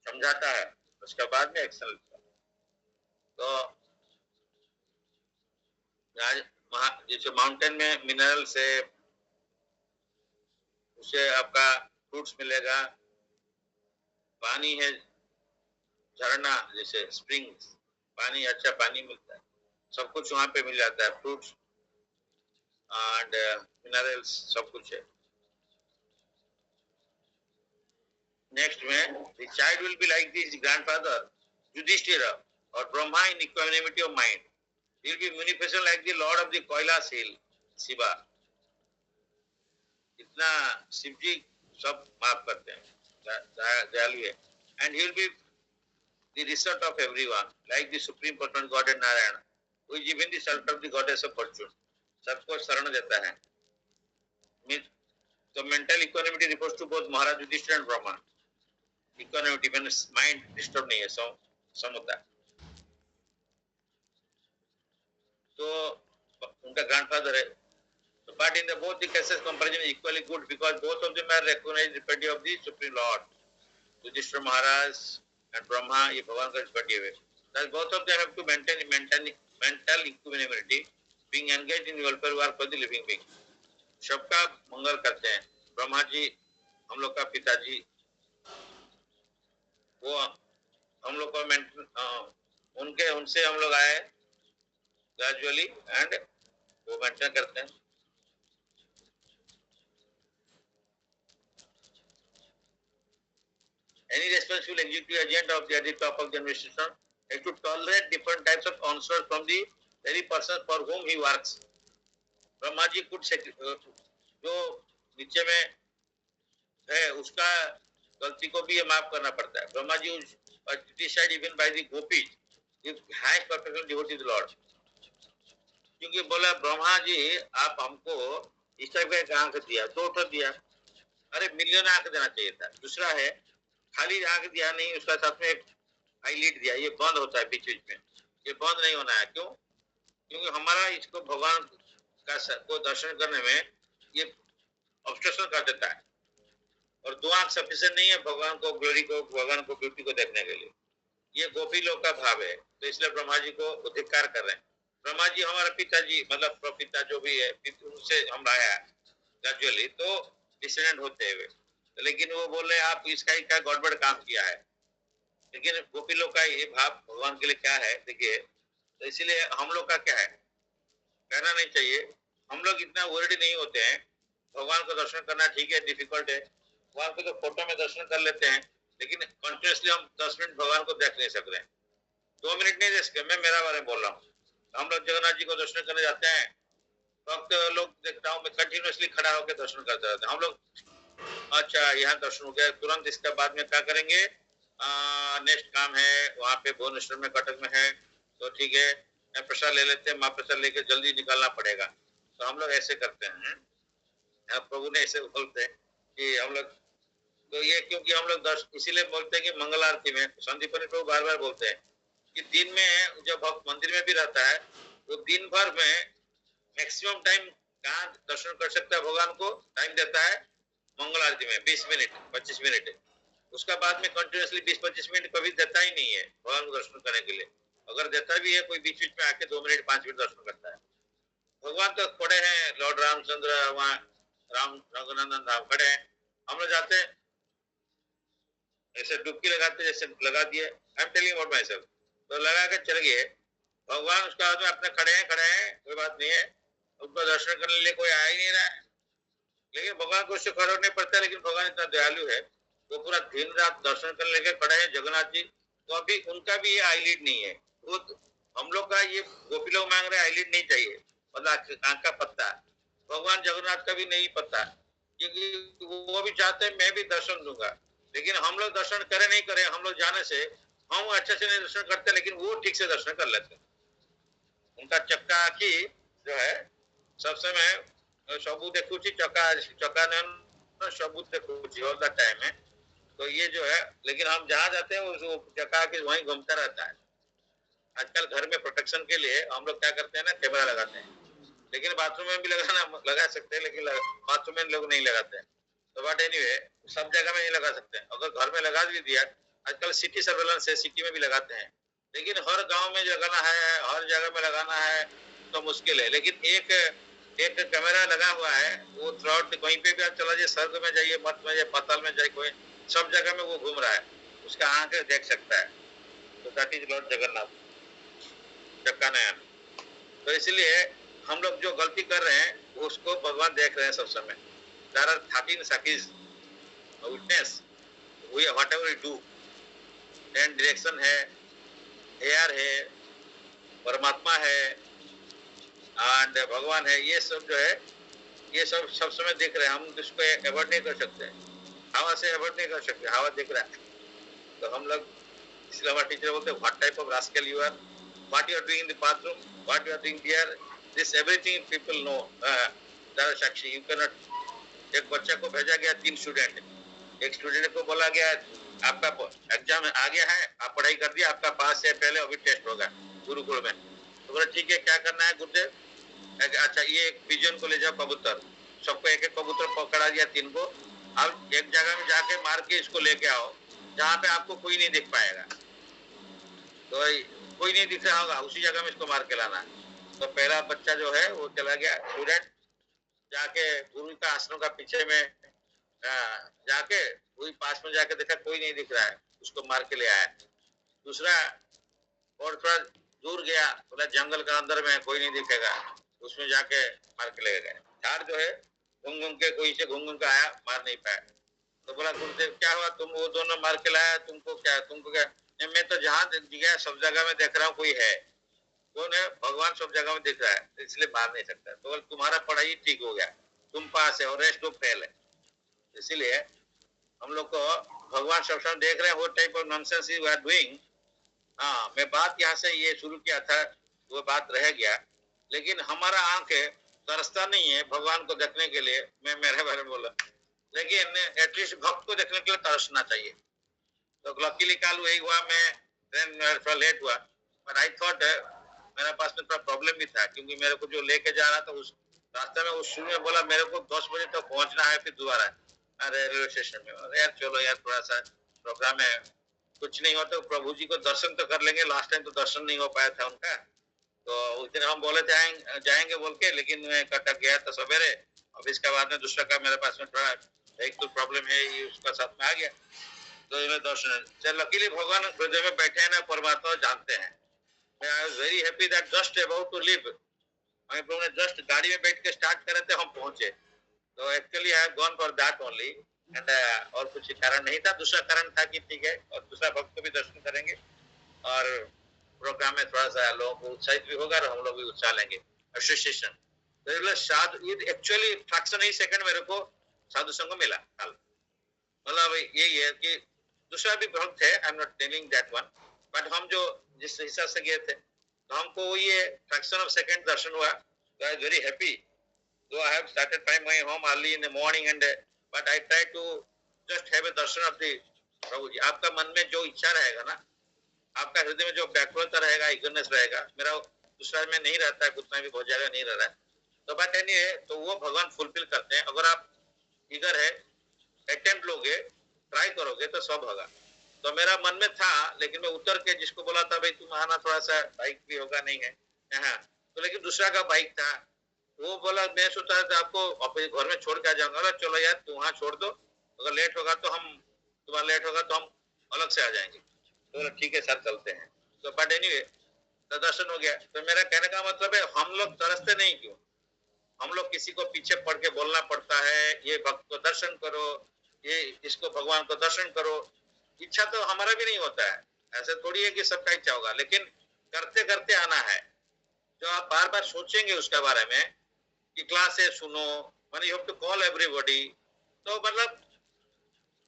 समझाता है, उसके बाद में एक्शन लेता है। तो जैसे माउंटेन में मिनरल से उसे आपका फ्रूट्स मिलेगा, पानी है, झरना जैसे स्प्रिंग, पानी अच्छा पानी मिलता है, सब कुछ वहां पे मिल जाता है, फ्रूट्स एंड मिनरल्स सब कुछ है। नेक्स्ट में the child will be like his grandfather Yudhishthira or Brahma in equanimity of mind. He will be munificent like the Lord of the Kailas hill, Shiva. इतना शिव जी सब माफ करते हैं, दयालु है। And he will be the resort of everyone, like the supreme personal God and Narayana, who is even the shelter of the goddess of fortune. सबको शरण देता है। तो mental equanimity refers to both Maharaj Yudhishthira and Brahma. Equanimity means mind disturb नहीं है, समता। तो उनका grandfather है। But in both the cases, comparison is equally good because both of them are recognized representative of the Supreme Lord. Yudhishthira Maharaj and Brahma, ये भगवान का representative है। Thus both of them have to maintain mental equanimity, being engaged in welfare work for the living being. सबका मंगल करते हैं। ब्रह्मा जी हम लोग का पिताजी, वो हम लोग को उनसे हम लोग आए ग्रेजुअली, एंड वो मेंटेन करते हैं। Any responsible executive agent of the at the top of the administration has to tolerate different types of answers from the very person for whom he works. Brahma ji कुछ जो नीचे में है उसका गलती को भी ये माफ करना पड़ता है. Brahma ji criticized even by the gopis, if highest perfection devotee the Lord. क्योंकि बोला ब्रह्मा जी आप हमको इस टाइप का एक आंख दिया, 2 ठो दिया, अरे मिलियन आंख देना चाहिए था. दूसरा है खाली आंख दिया नहीं, उसका साथ में एक आईलिड दिया, ये बंद होता है बीच बीच में, ये बंद नहीं होना है. क्यों? क्योंकि हमारा इसको भगवान का को दर्शन करने में ये ऑब्स्ट्रक्शन कर देता है. और 2 आंख सफिशिएंट नहीं है भगवान को ग्लोरी को, भगवान को ब्यूटी को देखने के लिए. ये गोपी लोग का भाव है, तो इसलिए ब्रह्मा जी को धिक्कार कर रहे हैं. ब्रह्मा जी हमारा पिताजी मतलब पिता जो भी है उनसे हम आया ग्रेजुअली तो डिसेंडेंट होते हुए, लेकिन वो बोल रहे आप इसका क्या गड़बड़ काम किया है. लेकिन गोपी लोग का ये भाव भगवान के लिए क्या है देखिए. तो इसीलिए हम लोग का क्या है, कहना नहीं चाहिए. हम लोग इतना वर्डी नहीं होते हैं. भगवान को दर्शन करना ठीक है, डिफिकल्ट है. भगवान को तो फोटो में दर्शन कर लेते हैं, लेकिन कंटिन्यूसली हम 10 मिनट भगवान को देख नहीं सक रहे हैं. 2 मिनट नहीं देख सकते. मैं मेरा बारे में बोल रहा हूँ. हम लोग जगन्नाथ जी को दर्शन करने जाते हैं, वक्त लोग देखता हूँ मैं कंटिन्यूसली खड़ा होकर दर्शन करते रहते हैं. हम लोग अच्छा यहाँ दर्शन हो गया, तुरंत इसके बाद में क्या करेंगे, नेक्स्ट काम है वहाँ पे भुवनेश्वर में कटक में है, तो ठीक है प्रसाद ले लेते हैं, महाप्रसाद लेके जल्दी निकालना पड़ेगा. तो हम लोग ऐसे करते हैं. प्रभु ने ऐसे बोलते हैं कि हम लोग तो ये क्योंकि हम लोग इसीलिए बोलते हैं कि मंगल आरती में संदीपनी प्रभु बार बार बोलते हैं कि दिन में जब भक्त मंदिर में भी रहता है तो दिन भर में मैक्सिमम टाइम कहाँ दर्शन कर सकता है भगवान को, टाइम देता है मंगल आरती में 20 मिनट 25 मिनट. उसका बाद में कंटिन्यूसली 20-25 मिनट कभी देता ही नहीं है भगवान को दर्शन करने के लिए. अगर देता भी है कोई बीच बीच में आके 2 मिनट 5 मिनट दर्शन करता है. भगवान तो खड़े हैं, लॉर्ड रामचंद्र वहाँ राम रघुनंदन धाम खड़े हैं. हम लोग जाते हैं ऐसे डुबकी लगाते जैसे लगा दिए, I am telling about my self, तो लगा के चल गए. भगवान उसका बाद में अपने खड़े हैं कोई बात नहीं है, उनको दर्शन करने के लिए कोई आ ही नहीं रहा है. लेकिन भगवान को उससे फर्क नहीं पड़ता. लेकिन भगवान इतना दयालु है, वो पूरा दिन रात दर्शन करने लेके खड़े हैं जगन्नाथ जी. तो अभी उनका भी ये आईलिड नहीं है. वो हम लोग का ये गोपी लोग मांग रहे आईलिड नहीं चाहिए, मतलब आंख का पत्ता. भगवान जगन्नाथ का भी नहीं पता, क्योंकि वो भी चाहते हैं मैं भी दर्शन दूंगा. लेकिन हम लोग दर्शन करें नहीं करें, हम लोग जाने से हम अच्छे से नहीं दर्शन करते, लेकिन वो ठीक से दर्शन कर लेते. उनका चक्का की जो है सब समय सबू देखुची चक्का ने सबू देखुची ऑल द टाइम है. तो ये जो है, लेकिन हम जहाँ जाते हैं वो चक्का के वहीं घूमता रहता है. आजकल घर में प्रोटेक्शन के लिए हम लोग क्या करते हैं ना, कैमरा लगाते हैं. लेकिन बाथरूम में भी लगा सकते हैं, लेकिन बाथरूम में लोग नहीं लगाते हैं. तो बट एनीवे सब जगह में नहीं लगा सकते हैं. अगर घर में लगा भी दिया, आजकल सिटी सर्वेलेंस है, सिटी में भी लगाते हैं, लेकिन हर गांव में लगाना है, हर जगह में लगाना है तो मुश्किल है. लेकिन एक कैमरा लगा हुआ है, वो थ्रू कहीं पे भी आप चला जाइए, स्वर्ग में जाइए, मत में जाइए, पाताल में जाइए, कोई सब जगह में वो घूम रहा है, उसका आंख देख सकता है. तो दैट इज लॉर्ड जगन्नाथ चक्का नयन. तो इसलिए हम लोग जो गलती कर रहे हैं उसको भगवान देख रहे हैं सब समय. There are 13 Sakis, witness, whatever we do, and direction है, AR है, परमात्मा है, and भगवान है. ये सब जो है, ये सब समय देख रहे हैं. हम इसको एवॉइड नहीं कर सकते, हवा से एवॉइड नहीं कर सकते. हवा देख रहा है. तो हम लोग इसलिए हमारे टीचर बोलते हैं what type of rascal you are, what you are doing in the bathroom, what you are doing here, this everything people know. There are Sakshi, you cannot. एक बच्चा को भेजा गया 3 स्टूडेंट, एक स्टूडेंट को बोला गया आपका एग्जाम आ गया है, आप पढ़ाई कर दिया, आपका पास है, पहले अभी टेस्ट होगा गुरुकुल में. तो बोला ठीक है क्या करना है गुरुदेव. अच्छा ये एक पिजन को ले जाओ, कबूतर, सबको एक एक कबूतर पकड़ा दिया 3 को. अब एक जगह में जाके मार के इसको लेके आओ जहाँ पे आपको कोई नहीं दिख पाएगा. तो कोई नहीं दिख रहा होगा, उसी जगह में इसको मार के लाना. तो पहला बच्चा जो है वो चला गया स्टूडेंट, जाके गुरु का आश्रम का पीछे में जाके वही पास में जाके देखा कोई नहीं दिख रहा है, उसको मार के ले आया. दूसरा और थोड़ा दूर गया, बोला जंगल का अंदर में कोई नहीं दिखेगा, उसमें जाके मार के ले गए. चार जो है घूम घूम के कोई से घूम घूम के आया, मार नहीं पाया. तो बोला गुरुदेव क्या हुआ, तुम वो दोनों मार के लाया, तुमको क्या मैं तो जहाँ गया सब जगह में देख रहा हूँ कोई है, कौन है, भगवान सब जगह में दिख रहा है, इसलिए मार नहीं सकता। तो बोले तुम्हारा पढ़ाई ठीक हो गया, तुम पास है और रेस्ट लोग फेल है। इसीलिए हम लोग को भगवान सब समय देख रहे हैं, वो type of nonsense you are doing. हाँ, मैं बात यहाँ से ये शुरू किया था, वो बात रह गया, लेकिन हमारा आंख तरसता नहीं है भगवान को देखने के लिए। मैं मेरे बारे में बोला, लेकिन एटलीस्ट भक्त को देखने के लिए तरसना चाहिए। तो लकीली कल वही हुआ, मैं ट्रेन थोड़ा लेट हुआ, बट आई थॉट मेरे पास में थोड़ा प्रॉब्लम भी था, क्योंकि मेरे को जो लेके जा रहा था उस रास्ते में उस शुरू में बोला मेरे को 10 बजे तक पहुंचना है, फिर दोबारा रेलवे स्टेशन में। अरे यार चलो यार, थोड़ा सा प्रोग्राम है, कुछ नहीं हो तो प्रभु जी को दर्शन तो कर लेंगे। लास्ट टाइम तो दर्शन नहीं हो पाया था उनका, तो उस दिन हम बोले थे जाएंगे बोल के, लेकिन मैं कटक गया था सवेरे। अब इसके बाद में दूसरा का मेरे पास में थोड़ा एक तो प्रॉब्लम है, ये उसका साथ में आ गया, तो मैं दर्शन चल लकीली भगवान हृदय में बैठे हैं ना, परमात्मा जानते हैं। I was very happy that just about to leave, हमें प्रभु ने जस्ट गाड़ी में बैठ के स्टार्ट करे थे, हम पहुंचे। तो actually I have gone for that only, and और कुछ कारण नहीं था। दूसरा कारण था कि ठीक है, और दूसरा भक्त को भी दर्शन करेंगे, और प्रोग्राम में थोड़ा सा लोगों को उत्साहित भी होगा और हम लोग भी उत्साह लेंगे, एसोसिएशन। तो साधु, ये एक्चुअली फ्रैक्शन ही सेकंड मेरे को साधु संघ मिला कल। मतलब यही है कि दूसरा भी भक्त है, I am not telling that one, but हम जो जिस हिसाब से गए थे, तो हमको ये फ्रैक्शन ऑफ सेकंड दर्शन हुआ। तो I very happy, though I have started by my home early in the morning, and but I try to just have a darshan of the प्रभु जी। आपका मन में जो इच्छा रहेगा ना, आपका हृदय में जो व्याकुलता रहेगा, इगरनेस रहेगा, मेरा दूसरा में नहीं रहता है, उतना भी बहुत ज्यादा नहीं रह रहा है, तो बट एनीवे, तो वो भगवान फुलफिल करते हैं। अगर आप इगर है, अटेम्प्ट लोगे, ट्राई करोगे तो सब होगा। तो मेरा मन में था, लेकिन मैं उतर के जिसको बोला था भाई तुम आना, थोड़ा सा बाइक भी होगा नहीं है यहाँ, तो लेकिन दूसरा का बाइक था, वो बोला मैं सोचा था आपको अपने घर में छोड़ के आ जाऊंगा। चलो यार तुम वहाँ छोड़ दो, अगर लेट होगा तो हम, तुम्हारा लेट होगा तो हम अलग से आ जाएंगे। तो बोला ठीक है सर चलते हैं। तो बट एनीवे, तो दर्शन हो गया। तो मेरा कहने का मतलब है, हम लोग तरसते नहीं क्यों? हम लोग किसी को पीछे पड़ के बोलना पड़ता है, ये भक्त को दर्शन करो, ये इसको भगवान को दर्शन करो। इच्छा तो हमारा भी नहीं होता है, ऐसे थोड़ी है कि सबका इच्छा होगा, लेकिन करते करते आना है। जो आप बार बार सोचेंगे उसके बारे में कि क्लास है सुनो, माने you have to call everybody, तो मतलब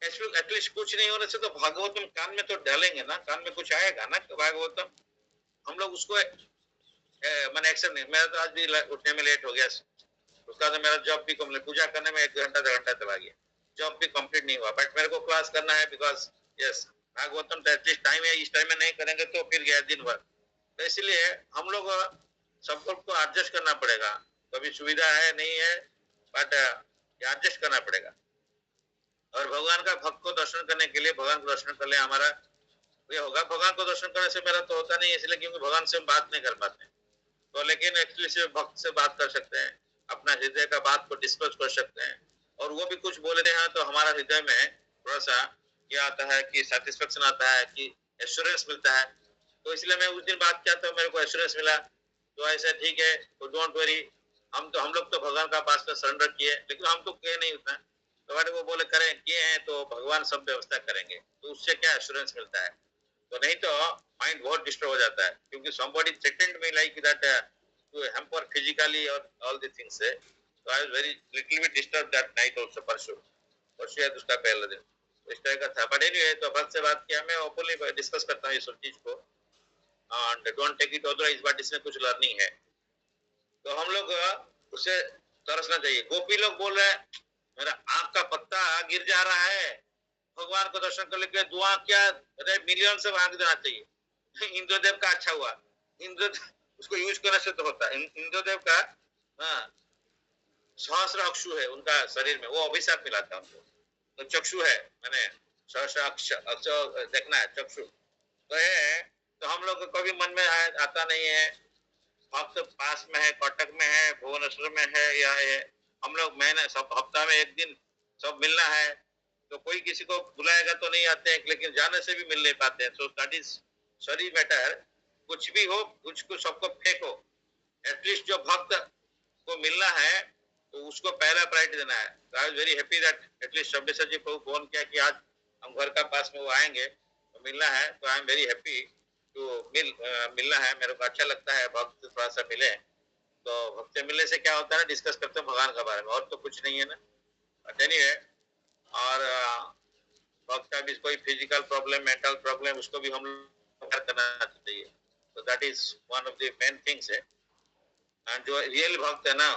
एटलीस्ट कुछ नहीं होने से तो भागवतम कान में तो डालेंगे ना, कान में कुछ आएगा ना कि भागवतम। हम लोग उसको मैंने एक्सेप्ट नहीं। मैं तो आज भी उठने में लेट हो गया, उसका तो मेरा जॉब भी कंप्लीट, पूजा करने में 1 घंटा 2 घंटा चला गया, जॉब भी कंप्लीट नहीं हुआ, बट मेरे को क्लास करना है बिकॉज यस भागवतम तो एटलीस्ट टाइम है, इस टाइम में नहीं करेंगे तो फिर गया दिन भर। तो इसलिए हम लोग सबको को एडजस्ट करना पड़ेगा, कभी सुविधा है नहीं है, बट एडजस्ट करना पड़ेगा। और भगवान का भक्त को दर्शन करने के लिए, भगवान को दर्शन कर ले, हमारा ये होगा। भगवान को दर्शन करने से मेरा तो होता नहीं है, इसलिए क्योंकि भगवान से हम बात नहीं कर पाते, तो लेकिन एक्चुअली से भक्त से बात कर सकते हैं, अपना हृदय का बात को डिस्कस कर सकते हैं, और वो भी कुछ बोलते हैं तो हमारा हृदय में थोड़ा सा क्या आता है कि सेटिस्फेक्शन आता है, कि एश्योरेंस मिलता है। तो इसलिए मैं उस दिन बात किया तो मेरे को एश्योरेंस मिला, तो ऐसा ठीक है, तो डोंट वरी, हम लोग तो भगवान का पास में सरेंडर किए, लेकिन हम तो कहे नहीं उतना। तो वो बोले करें किए हैं तो भगवान सब व्यवस्था करेंगे, तो उससे क्या एश्योरेंस मिलता है। तो नहीं तो माइंड बहुत डिस्टर्ब हो जाता है, क्योंकि somebody threatened me like that to hamper physically or all the things है। तो I was very little bit disturbed that night also, परसों या दूसरा पहला दिन, तो इस तरह का था। बट एनीवे, तो भक्त से बात किया, मैं ओपनली डिस्कस करता हूँ ये सब चीज को, and don't take it otherwise, but इसमें कुछ लर्निंग है, तो हम लोग उसे तरसना चाहिए। गोपी लोग बोल रहे हैं मेरा आंख का पत्ता गिर जा रहा है, भगवान को दर्शन करने के लिए दुआ क्या, अरे मिलियन से आंख देना चाहिए। इंद्रदेव का अच्छा हुआ, इंद्र उसको यूज करने से तो होता है। इंद्रदेव का हाँ सहस्र अक्षु है उनका शरीर में, वो अभिशाप मिला था उनको, तो चक्षु है, मैंने सहस्र अक्षर देखना है, चक्षु तो है। तो हम लोग को कभी मन में आता नहीं है, भक्त पास में है, कटक में है, भुवनेश्वर में है, या है, हम लोग महीने सब हफ्ता में एक दिन सब मिलना है, तो कोई किसी को बुलाएगा तो नहीं आते हैं, लेकिन जाने से भी मिल नहीं पाते हैं। So that is sorry matter, कुछ भी हो, कुछ को सबको फेंको, एटलीस्ट जो भक्त को मिलना है तो उसको पहला प्रायोरिटी देना है। तो I was very happy that at least Shabdeshwar ji को फोन किया कि आज हम घर का पास में वो आएंगे तो मिलना है। तो I am very happy to मिलना है। मेरे को अच्छा लगता है भक्त थोड़ा सा मिले। तो भक्त से मिलने से क्या होता है ना, डिस्कस करते हैं भगवान के बारे में, और तो कुछ नहीं है ना। बट एनीवे, और भक्त का भी कोई फिजिकल प्रॉब्लम, मेंटल प्रॉब्लम, उसको भी हम लोग करना चाहिए। तो that is one of the main things है। एंड जो रियल भक्त है ना,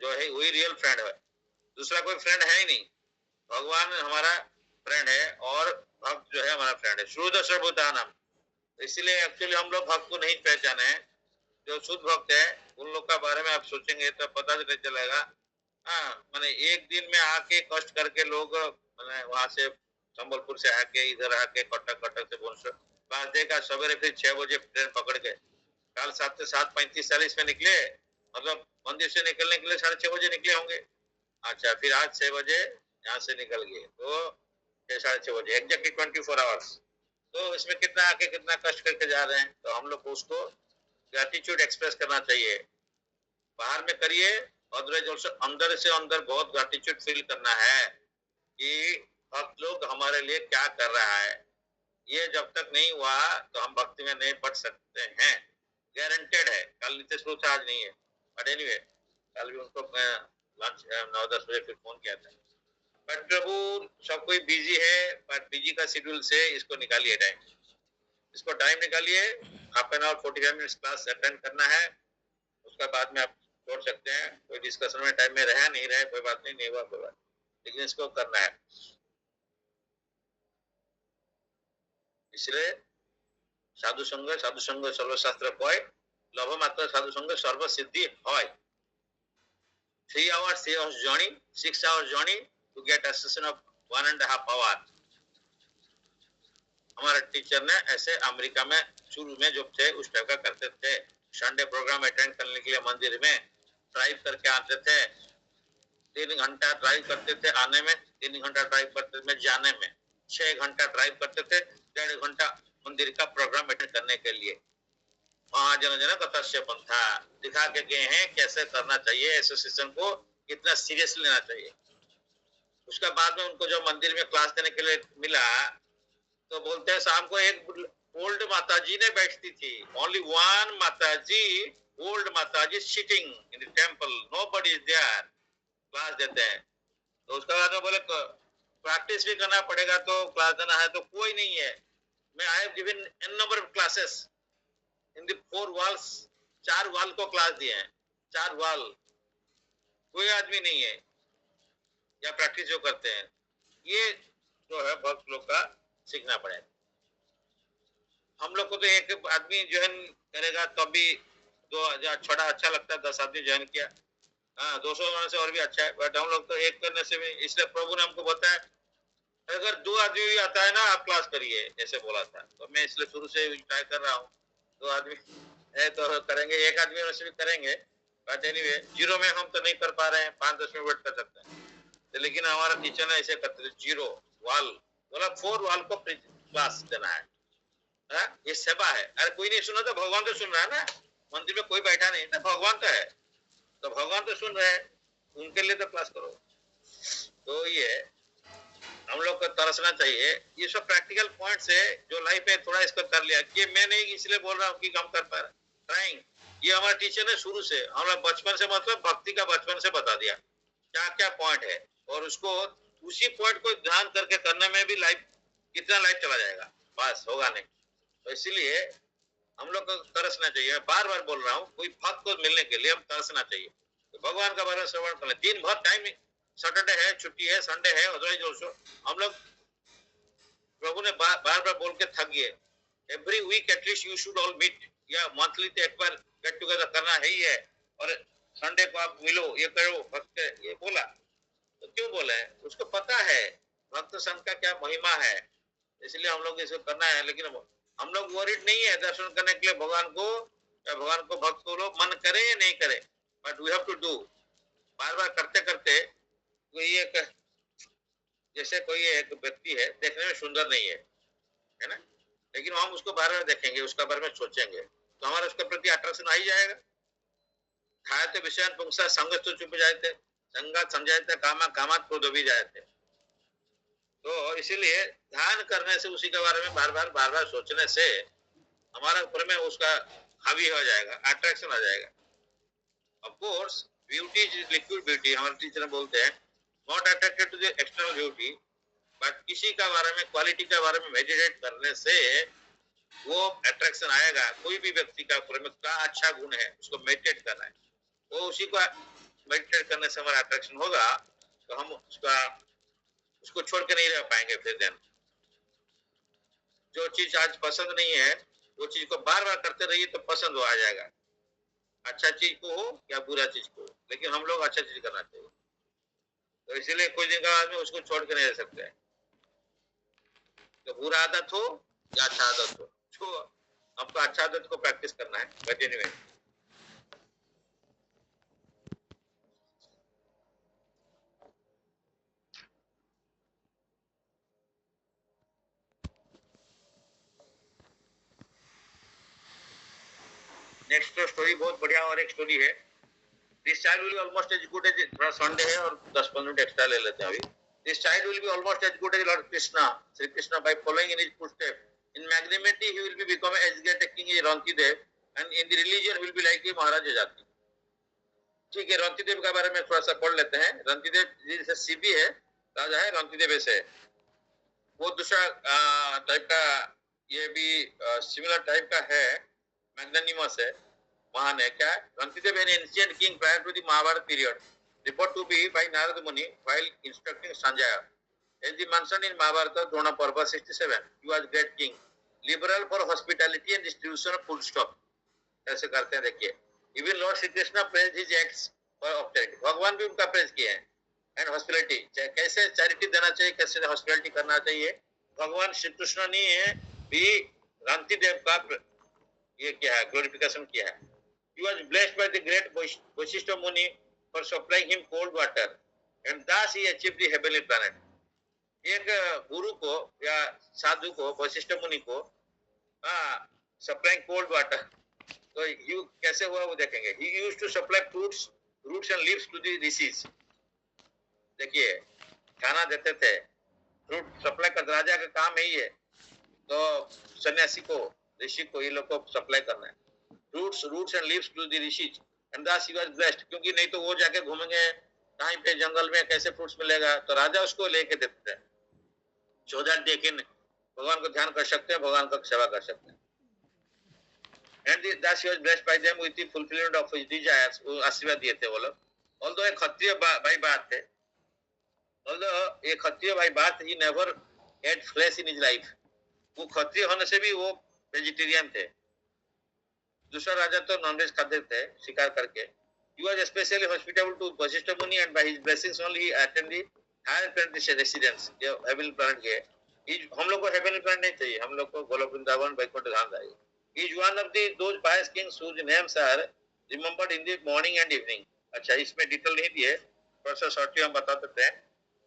जो है वही रियल फ्रेंड है, दूसरा कोई फ्रेंड है ही नहीं। भगवान हमारा फ्रेंड है और भक्त जो है हमारा फ्रेंड है। शुद्ध सर्वभूतानाम। इसलिए एक्चुअली हम लोग भक्त को नहीं पहचाने हैं। जो शुद्ध भक्त है उन लोग का बारे में आप सोचेंगे तो पता नहीं चलेगा। हाँ, मैंने एक दिन में आके कष्ट करके लोग, मैंने वहां से संबलपुर से आके इधर आके कटक, कटक से भुवनेश्वर, पाँच देगा सवेरे, फिर 6 बजे ट्रेन पकड़ के कल 7 से 7:35-40 में निकले, मतलब मंदिर से निकलने के लिए 6:30 बजे निकले होंगे। अच्छा, फिर आज 6 बजे यहाँ से निकल गए, तो 6-6:30 बजे एग्जैक्टली 24 आवर्स। तो इसमें कितना आके कितना कष्ट करके जा रहे हैं। तो हम लोग को उसको ग्रेटिट्यूड एक्सप्रेस करना चाहिए। बाहर में करिए, अदरवाइज अंदर से अंदर बहुत ग्रेटिट्यूड फील करना है कि भक्त लोग हमारे लिए क्या कर रहा है। ये जब तक नहीं हुआ तो हम भक्ति में नहीं बढ़ सकते हैं, गारंटेड है। कल नीतीश था, आज नहीं है। बट एनीवे, कल भी उनको मैं लंच 9-10 बजे फिर फोन किया था। बट प्रभु, सब कोई बिजी है, बट बिजी का शेड्यूल से इसको निकालिए टाइम, इसको टाइम निकालिए। Half an hour 45 minutes class attend करना है। उसका बाद में आप छोड़ सकते हैं, कोई डिस्कशन में टाइम में रहा नहीं रहे कोई बात नहीं, नहीं हुआ कोई बात, लेकिन इसको करना है। इसलिए साधु संग सर्वशास्त्र कय, लभ मात्र साधु संग सर्व सिद्धि হয়। 3 hours journey, 6 hours journey to get a session of 1.5 hour। हमारे टीचर ने ऐसे अमेरिका में शुरू में जो थे उस टाइप का करते थे। संडे प्रोग्राम अटेंड करने के लिए मंदिर में ड्राइव करके आते थे। 3 घंटा ड्राइव करते थे आने में, 3 घंटा ड्राइव करते थे जाने में, 6 घंटा ड्राइव करते थे, 1.5 घंटा मंदिर का प्रोग्राम अटेंड करने के लिए। वहां जन जन तथस्य पंथा दिखा के गए हैं कैसे करना चाहिए, एसोसिएशन को कितना सीरियस लेना चाहिए। उसके बाद में उनको जो मंदिर में क्लास देने के लिए मिला, तो बोलते हैं शाम को एक ओल्ड माताजी ने बैठती थी, ओनली वन माताजी, ओल्ड माताजी sitting in the temple, nobody is there, class देते हैं। तो उसके बाद में बोले प्रैक्टिस भी करना पड़ेगा, तो क्लास देना है तो कोई नहीं है। मैं I have given an number of classes in the 4 walls, 4 वाल को क्लास दिए हैं, 4 वाल, कोई आदमी नहीं है या प्रैक्टिस जो करते हैं। ये जो है भक्त लोग का सीखना पड़ेगा। हम लोग को तो एक आदमी ज्वाइन करेगा तब भी 2000 छोड़ा अच्छा लगता है, 10 आदमी ज्वाइन किया, हाँ 200 होने से और भी अच्छा है। बट हम लोग तो एक करने से भी, इसलिए प्रभु ने हमको बताया अगर 2 आदमी भी आता है ना आप क्लास करिए, ऐसे बोला था। तो मैं इसलिए शुरू से ट्राई कर रहा हूँ। 2 आदमी है तो करेंगे, 1 आदमी होने से भी करेंगे। बट एनीवे, जीरो में हम तो नहीं कर पा रहे हैं, 5-10 मिनट वेट कर सकते हैं। तो लेकिन हमारा टीचर ने ऐसे करते थे, जीरो वाल बोला, 4 वाल को क्लास देना है। ये सेवा है। अरे कोई नहीं सुना तो भगवान तो सुन रहा है ना, मंदिर में कोई बैठा नहीं तो भगवान तो है, तो भगवान तो सुन रहे हैं, उनके लिए तो क्लास करो। तो ये हम लोग को तरसना चाहिए। ये सब प्रैक्टिकल पॉइंट्स है जो लाइफ में थोड़ा इसको कर लिया। ये मैं नहीं इसलिए बोल रहा हूँ कि हम कर पा रहे ट्राइंग। ये हमारे टीचर ने शुरू से, हमारा बचपन से, मतलब भक्ति का बचपन से बता दिया क्या क्या पॉइंट है, और उसको उसी पॉइंट को ध्यान करके करने में भी लाइफ, कितना लाइफ चला जाएगा, बस होगा नहीं। तो इसीलिए हम लोग को तरसना चाहिए। बार बार बोल रहा हूँ, कोई भक्त को मिलने के लिए हम तरसना चाहिए। तो भगवान का बारे में श्रवण कर ले, दिन भर टाइम, सैटरडे है छुट्टी है, संडे है, अदरवाइज ऑल्सो हम लोग, प्रभु ने बार बार बोल के थक गए, every week at least you should all meet, या मंथली तो एक बार गेट टुगेदर करना है ही है, और संडे को आप मिलो, ये करो भक्त, ये बोला। तो क्यों बोले, उसको पता है भक्त संघ का क्या महिमा है, इसलिए हम लोग इसको करना है। लेकिन हम लोग वरीड नहीं है दर्शन करने के लिए भगवान को, या भगवान को भक्त को लोग मन करे या नहीं करे, but we have to do. बार बार करते करते कोई एक, जैसे कोई एक व्यक्ति है देखने में सुंदर नहीं है ना, लेकिन हम उसको बार बार देखेंगे, उसका बारे में सोचेंगे, तो हमारा उसके प्रति अट्रैक्शन आ ही जाएगा। खाए तो विषय पुंसा संग तो चुप जाते, गंगा समझाते कामा कामात प्रोदोबी जाते। तो इसीलिए ध्यान करने से उसी के बारे में बार बार सोचने से हमारा ऊपर में उसका हावी हो जाएगा, अट्रैक्शन आ जाएगा। Of course beauty is liquid beauty, हमारे टीचर बोलते हैं not attracted to the external beauty, but किसी का बारे में क्वालिटी के बारे में मेडिटेट करने से वो अट्रैक्शन आएगा। कोई भी व्यक्ति का ऊपर में क्या अच्छा गुण है उसको मेडिटेट करना है, वो उसी को मेडिटेट करने से हमारा अट्रैक्शन होगा, तो हम उसको छोड़ के नहीं रह पाएंगे। फिर देन जो चीज आज पसंद नहीं है वो चीज को बार बार करते रहिए तो पसंद हो आ जाएगा, अच्छा चीज को हो या बुरा चीज को, लेकिन हम लोग अच्छा चीज करना चाहिए। तो इसीलिए कुछ दिन के बाद में उसको छोड़ के नहीं रह सकते हैं, तो बुरा आदत हो या अच्छा आदत हो, जो हमको अच्छा आदत को प्रैक्टिस करना है कंटिन्यू। नेक्स्ट स्टोरी बहुत बढ़िया और एक स्टोरी है। This child will be almost as good as, थोड़ा संडे है और 10-15 मिनट एक्स्ट्रा ले लेते हैं अभी। This child will be almost as good as Lord Krishna, Shri Krishna, by following in his footstep. In magnanimity he will be become as great a king as Rantidev, and in the religion will be like a Maharaj जाति। ठीक है, रंतिदेव के बारे में थोड़ा सा पढ़ लेते हैं। रंतिदेव जैसे सीबी है, राजा है, रंतिदेव ऐसे वो दूसरा टाइप का, ये भी सिमिलर टाइप का है, मैग्नेनिमस है, महान है। क्या है? Rantidev an ancient king prior to the Mahabharata period, report to be by Narad Muni while instructing Sanjay. As the mentioned in Mahabharata, Drona Parva 67, he was great king, liberal for hospitality and distribution of food stock. ऐसे करते हैं, देखिए। Even Lord Shri Krishna praised his acts for austerity. भगवान भी उनका praise किए हैं। And hospitality, कैसे चैरिटी देना चाहिए, कैसे हॉस्पिटलिटी करना चाहिए, भगवान श्री कृष्ण ने भी रंतिदेव का ये किया है, ग्लोरिफिकेशन किया है। He was blessed by the great Vasishtha Muni for supplying him cold water, and thus he achieved the heavenly planet. एक गुरु को या साधु को, वशिष्ठ मुनि को सप्लाइंग कोल्ड वाटर, तो यू कैसे हुआ वो देखेंगे। He used to supply fruits, roots and leaves to the rishis. देखिए, खाना देते थे, फ्रूट सप्लाई कर, राजा का काम यही है, तो सन्यासी को, ऋषि को, ये लोग को सप्लाई करना है। Fruits, roots and leaves to the rishis, and thus he was blessed, क्योंकि नहीं तो वो जाके घूमेंगे कहीं पे जंगल में, कैसे फ्रूट्स मिलेगा, तो राजा उसको लेके देते थे, so that they can भगवान को ध्यान कर सकते हैं, भगवान का सेवा कर सकते हैं। And thus he was blessed by them with the fulfillment of his desires, वो आशीर्वाद दिए थे वो लोग। Although एक क्षत्रिय भाई बात थे, although एक क्षत्रिय भाई बात, he never ate flesh in his life, वो क्षत्रिय होने से भी वो वेजिटेरियन थे। दूसरा राजा तो नॉनवेज खाते थे शिकार करके। He was especially hospitable to Vasishtha Muni, and by his blessings only he attained the higher planet residence, जो heavenly planet के। हम लोग को heavenly planet नहीं चाहिए, हम लोग को गोलोक वृंदावन वैकुंठ धाम चाहिए। He is one of the those pious kings whose names are remembered in the morning and evening. अच्छा, इसमें डिटेल नहीं दिए, थोड़ा सा शॉर्टली हम बता देते हैं।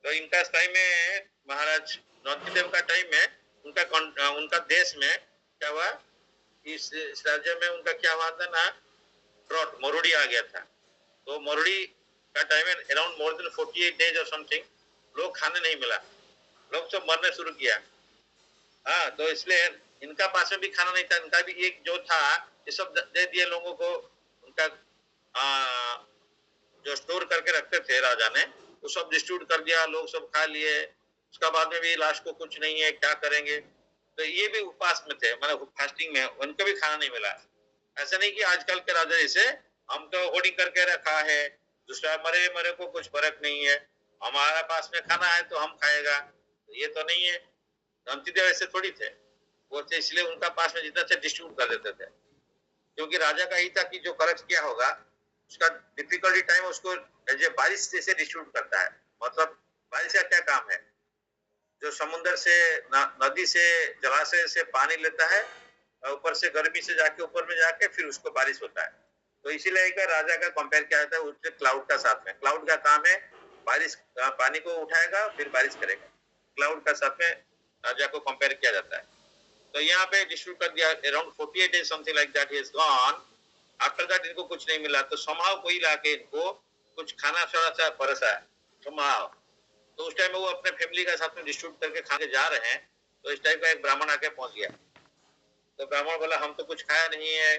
तो इनका टाइम में, महाराज नंदीदेव का टाइम में, उनका देश में क्या हुआ, इस राज्य में उनका क्या हुआ था ना, ड्रॉट, मरुड़ी आ गया था। तो मरुड़ी का टाइम में अराउंड मोर देन 48 डेज और समथिंग लोग खाने नहीं मिला, लोग सब मरने शुरू किया। हाँ, तो इसलिए इनका पास में भी खाना नहीं था, इनका भी एक जो था ये सब दे दिए लोगों को, उनका जो स्टोर करके रखते थे राजा ने, वो सब डिस्ट्रीब्यूट कर दिया, लोग सब खा लिए। उसका बाद में भी लास्ट को कुछ नहीं है, क्या करेंगे, तो ये भी उपवास में थे, मतलब फास्टिंग में, उनको भी खाना नहीं मिला। ऐसा नहीं कि आजकल के राजा जैसे हम तो होर्डिंग करके रखा है, दूसरा मरे मरे को कुछ फर्क नहीं है, हमारा पास में खाना है तो हम खाएगा, तो ये तो नहीं है। रंतिदेव ऐसे थोड़ी थे, वो थे इसलिए उनका पास में जितना थे डिस्ट्रीब्यूट कर देते थे, क्योंकि राजा का ही था कि जो कलेक्ट किया होगा उसका डिफिकल्टी टाइम उसको बारिश जैसे डिस्ट्रीब्यूट करता है। मतलब बारिश का क्या काम है, जो समुद्र से, नदी से, जलाशय से पानी लेता है, ऊपर से गर्मी से जाके ऊपर में जाके फिर उसको बारिश होता है। तो इसीलिए का राजा का कंपेयर किया जाता है उससे क्लाउड का साथ में। क्लाउड का काम है बारिश, पानी को उठाएगा फिर बारिश करेगा, क्लाउड का साथ में राजा को कंपेयर किया जाता है। तो यहाँ पे डिस्ट्रीब्यूट कर दिया, around 48 days something like that he is gone. After that इनको कुछ नहीं मिला, तो समहाउ कोई लाके इनको कुछ खाना थोड़ा सा परसा है, तुम आओ। तो उस टाइम में वो अपने फैमिली के साथ में डिस्ट्रीब्यूट करके खा के जा रहे हैं, तो इस टाइप का एक ब्राह्मण आके पहुंच गया। तो ब्राह्मण बोला हम तो कुछ खाया नहीं है,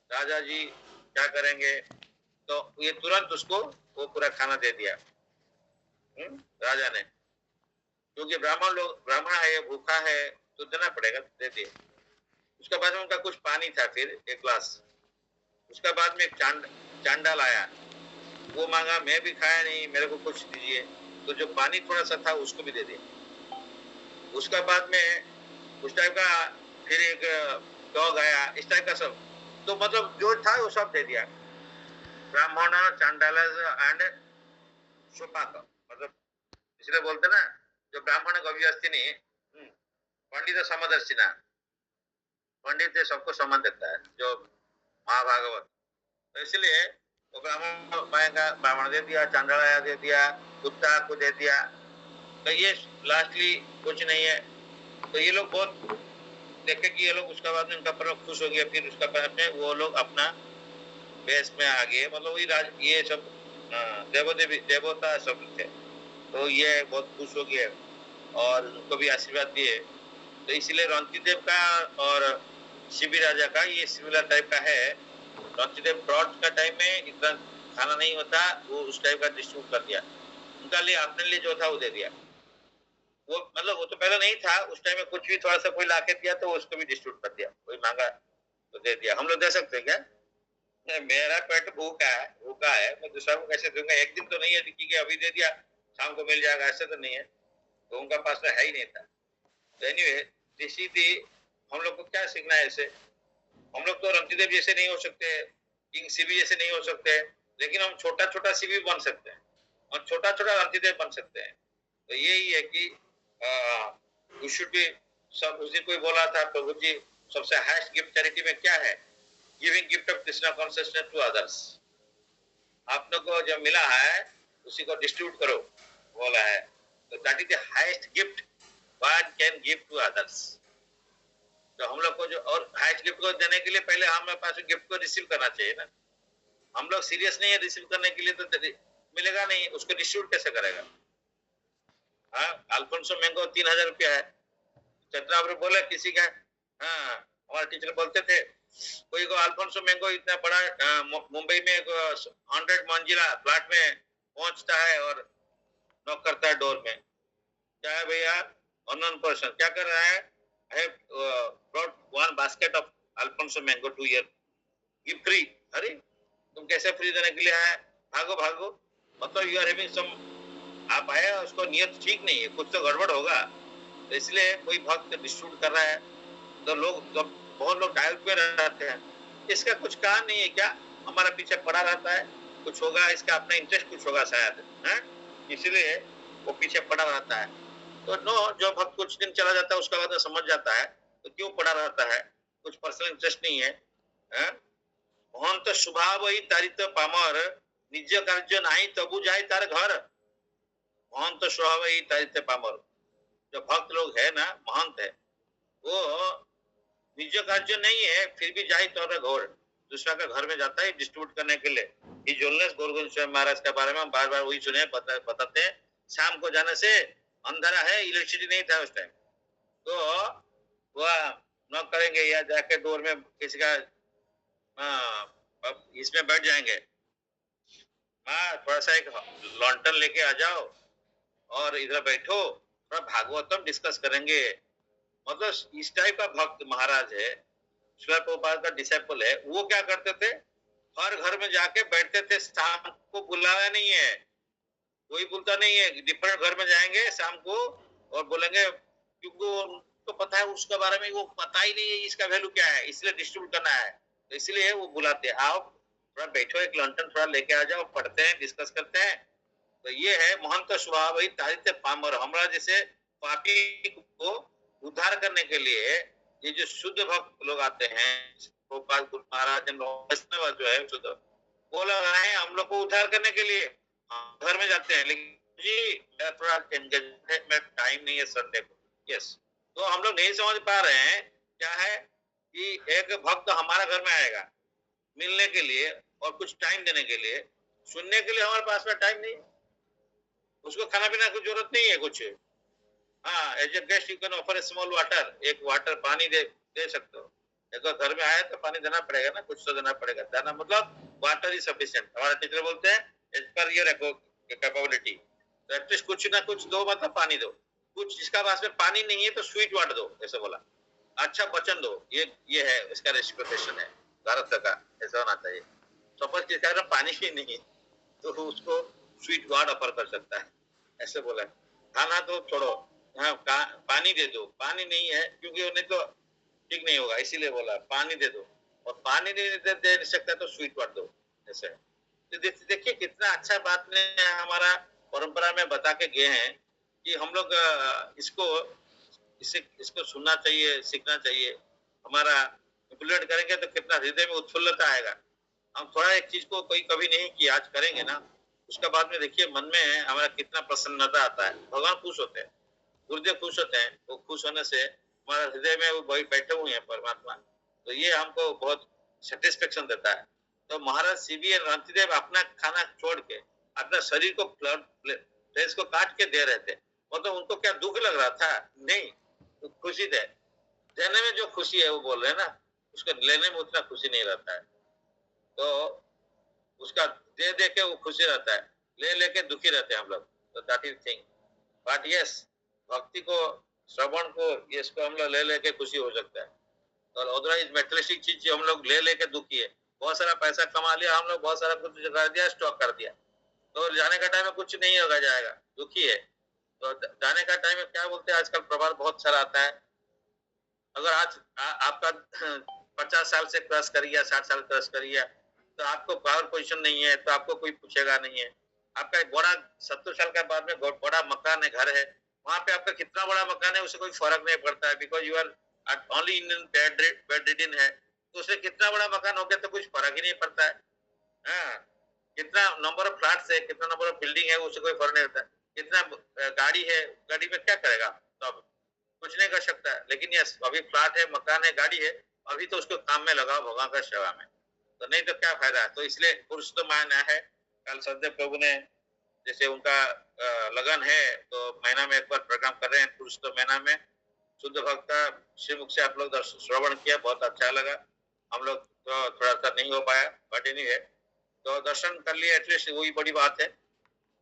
राजा जी क्या करेंगे? तो ये तुरंत उसको वो पूरा खाना दे दिया राजा ने, क्योंकि ब्राह्मण है, ये भूखा है तो देना पड़ेगा, दे दिए। उसके बाद में उनका कुछ पानी था, फिर एक ग्लास। उसके बाद में एक चांडाल आया, वो मांगा, मैं भी खाया नहीं, मेरे को कुछ दीजिए। तो जो पानी थोड़ा सा था उसको भी दे दिया। उसका बाद में उस टाइप का फिर एक डॉग आया, इस टाइप का सब। तो मतलब जो था वो सब दे दिया, ब्राह्मण, चांडाल एंड शोपाक। मतलब इसलिए बोलते ना, जो ब्राह्मण कवि अस्ति नहीं, पंडित समदर्शिना, पंडित सबको समान देता है, जो महाभागवत। तो इसलिए वो ब्राह्मण पाएगा, ब्राह्मण दे दिया, चांडाला दे दिया, कुत्ता को दे दिया। तो ये लास्टली कुछ नहीं है। तो ये लोग बहुत देखे कि ये लोग, उसका बाद में उनका पर्व खुश हो गया। फिर उसका बाद में वो लोग अपना बेस में आ गए, मतलब वही ये सब देवता सब थे। तो ये बहुत खुश हो गए और उनको भी आशीर्वाद दिए। तो इसलिए रंती देव का और शिवी राजा का ये सिमिलर टाइप का है। रंती देव ब्रॉड का टाइम में इतना खाना नहीं होता, वो उस टाइप का डिस्ट्रीब्यूट कर दिया। उनका लिए अपने लिए जो था वो दे दिया। वो मतलब वो तो पहले नहीं था, उस टाइम में कुछ भी थोड़ा सा कोई लाके दिया तो उसको भी डिस्ट्रीब्यूट कर दिया, कोई मांगा तो दे दिया। हम लोग दे सकते हैं क्या? मेरा पेट भूखा है, मैं दूसरा को कैसे दूंगा? एक दिन तो नहीं है कि अभी दे दिया शाम को मिल जाएगा, ऐसे तो नहीं है। तो उनका पास में है ही नहीं था। तो एनीवे, ऋषि थी, हम लोग को क्या सीखना है इससे? हम लोग तो रंतीदेव जैसे नहीं हो सकते, किंग सीबी जैसे नहीं हो सकते, लेकिन हम छोटा छोटा सीबी बन सकते हैं और छोटा छोटा रंतीदेव बन सकते हैं। तो यही है कि वी शुड बी, सब उसी कोई बोला था प्रभु जी, सबसे हाईएस्ट गिफ्ट चैरिटी में क्या है? Giving gift of Krishna consciousness to others. आप लोग को जो मिला है उसी को डिस्ट्रीब्यूट करो, बोला है। तो that is the highest gift one can give to others. तो हम लोग को जो और हाईएस्ट गिफ्ट को देने के लिए पहले हमारे पास गिफ्ट को रिसीव करना चाहिए ना। हम लोग सीरियस नहीं है रिसीव करने के लिए, तो मिलेगा नहीं, उसको डिस्ट्रीब्यूट कैसे करेगा? हाँ, अल्फोंसो मैंगो 3,000 रुपया है। चंद्रा बोले किसी का, हाँ, हमारे टीचर बोलते थे, कोई को अल्फोंसो मैंगो इतना बड़ा मुंबई में 100 मंजिला फ्लैट में पहुंचता है और नॉक करता है डोर में, क्या है भैया? अननोन पर्सन क्या कर रहा है? I have brought one basket of Alfonso mango two year, give free. अरे तुम कैसे फ्री देने के लिए आए? भागो भागो, मतलब यू आर हैविंग सम, आप आए, उसको नियत ठीक नहीं है, कुछ तो गड़बड़ होगा। तो इसलिए कोई भक्त डिस्ट्रीब्यूट कर रहा है, तो लोग तो बहुत लोग डाउट में रहते हैं, इसका कुछ कारण नहीं है क्या? हमारा पीछे पड़ा रहता है, कुछ होगा, इसका अपना इंटरेस्ट कुछ होगा शायद, है, इसलिए वो पीछे पड़ा रहता है। तो नो, जो भक्त कुछ दिन चला जाता है उसका बाद में समझ जाता है तो क्यों पड़ा रहता है, कुछ पर्सनल इंटरेस्ट नहीं है, है? महंत स्वभाव ही तारित पामर, निज कार्य नहीं तबु जाए तार घर। महंत स्वभाव ही तारित पामर, जो भक्त लोग है ना, महंत है, वो निज कार्य नहीं है फिर भी जाए तो घोर, दूसरा का घर में जाता है डिस्ट्रीब्यूट करने के लिए। ये जोलनेस गोरगोविंद स्वयं महाराज के बारे में हम बार बार वही सुने, बताते हैं। शाम को जाने से अंधेरा है, इलेक्ट्रिसिटी नहीं था उस टाइम, तो वह नॉक करेंगे या जाके डोर में किसी का इसमें बैठ जाएंगे, हाँ थोड़ा सा एक लॉन्टन लेके आ जाओ और इधर बैठो, थोड़ा भागवतम डिस्कस करेंगे। मतलब इस टाइप का भक्त महाराज है, श्रील प्रभुपाद का डिसाइपल है। वो क्या करते थे, हर घर में जाके बैठते थे, शाम को बुलाया नहीं है, कोई बोलता नहीं है, डिफरेंट घर में जाएंगे शाम को और बोलेंगे, क्योंकि उनको पता है उसके बारे में, वो पता ही नहीं है इसका वैल्यू क्या है, इसलिए डिस्ट्रीब्यूट करना है। तो इसलिए वो बुलाते हैं, आओ थोड़ा बैठो, एक लंटन थोड़ा लेके आ जाओ, पढ़ते हैं, डिस्कस करते हैं। तो ये है महंत स्वभाव भाई तारित पामर, हमारा जैसे पापी को उद्धार करने के लिए ये जो शुद्ध भक्त लोग आते हैं, गोपाल गुरु महाराज वैष्णव जो है शुद्ध, वो लोग आए हम लोग को उद्धार करने के लिए, घर में जाते हैं, लेकिन जी मेरा थोड़ा एंगेज है, मैं टाइम नहीं है संडे को, यस। तो हम लोग नहीं समझ पा रहे हैं क्या है कि एक भक्त हमारा घर में आएगा मिलने के लिए और कुछ टाइम देने के लिए, सुनने के लिए हमारे पास में टाइम नहीं, उसको खाना पीना की जरूरत नहीं है कुछ। हाँ, as a guest you can offer a small water, एक वाटर पानी दे दे सकते हो। देखो घर में आए तो पानी देना पड़ेगा ना, कुछ तो देना पड़ेगा। देना मतलब वाटर इज सफिशिएंट। हमारा टीचर बोलते हैं एज पर योर कैपेबिलिटी, तो एटलीस्ट कुछ ना कुछ दो, मतलब पानी दो। कुछ जिसका पास में पानी नहीं है तो स्वीट वाटर दो, ऐसे बोला। अच्छा वचन दो, ये है इसका रेस्पेक्टेशन है भारत का, ऐसा होना चाहिए। सपोज किसी का पानी ही नहीं है तो उसको स्वीट वर्ड ऑफर कर सकता है, ऐसे बोला। खाना तो छोड़ो, हाँ पानी दे दो। पानी नहीं है क्योंकि उन्हें तो ठीक नहीं होगा, इसीलिए बोला पानी दे दो। और पानी नहीं दे सकता तो स्वीट वर्ड दो, ऐसे। तो देखिए कितना अच्छा बात ने हमारा परंपरा में बता के गए हैं कि हम लोग इसको इसको सुनना चाहिए, सीखना चाहिए। हमारा इम्प्लीमेंट करेंगे तो कितना हृदय में उत्फुल्लता आएगा। हम थोड़ा एक चीज को कोई कभी नहीं किया, आज करेंगे ना, उसका बाद में देखिए मन में हमारा कितना प्रसन्नता आता है, भगवान खुश होते हैं, गुरुदेव खुश होते हैं। वो खुश होने से हमारा हृदय में वो वही बैठे हुए हैं परमात्मा, तो ये हमको बहुत सेटिस्फेक्शन देता है। तो महाराज सीबी एन रणतीदेव अपना खाना छोड़ के अपना शरीर को फ्लेश को काट के दे रहे थे, मतलब उनको क्या दुख लग रहा था? नहीं, तो खुशी थे। देने में जो खुशी है वो बोल रहे हैं ना, उसको लेने में उतना खुशी नहीं रहता है। तो उसका दे दे के वो खुशी रहता है, ले लेके दुखी रहते हैं हम लोग। तो that is thing. But yes, भक्ति को, श्रवण को, इसको हम लोग ले लेके खुशी हो सकता है। और अदरवाइज मेटेरियलिस्टिक चीज हम लोग ले लेके दुखी है। बहुत सारा पैसा कमा लिया हम लोग, बहुत सारा कुछ कर दिया, स्टॉक कर दिया, तो जाने का टाइम में कुछ नहीं होगा, जाएगा दुखी है। तो जाने का टाइम में क्या बोलते हैं, आजकल प्रभाव बहुत सारा आता है। अगर आज आपका 50 साल से क्रॉस कर गया, 60 साल क्रॉस कर गया, तो आपको पावर पोजीशन नहीं है तो आपको कोई पूछेगा नहीं है। आपका एक बड़ा 70 साल का बाद में बड़ा मकान है, घर है, वहां पे आपका कितना बड़ा मकान है उससे कोई फर्क नहीं पड़ता है, because you are only in bed ridden है, तो उससे कितना बड़ा मकान हो गया तो कुछ फर्क ही नहीं पड़ता है। हाँ, कितना नंबर ऑफ फ्लैट्स है, कितना नंबर ऑफ बिल्डिंग है, उससे कोई फर्क नहीं पड़ता है। कितना गाड़ी है, गाड़ी में क्या करेगा, तो अब कुछ नहीं कर सकता है। लेकिन यस, अभी फ्लैट है, मकान है, गाड़ी है, अभी तो उसको काम में लगाओ भगवान का सेवा में, तो नहीं तो क्या फायदा है। तो इसलिए पुरुष तो मायना है। कल सदैव प्रभु ने जैसे उनका लगन है, तो महीना में एक बार प्रोग्राम कर रहे हैं पुरुष तो महीना में। शुद्ध भक्त का श्रीमुख से आप लोग श्रवण किया, बहुत अच्छा लगा। हम लोग तो थोड़ा सा नहीं हो पाया, बट एनीवे तो दर्शन कर लिए, एटलीस्ट वही बड़ी बात है।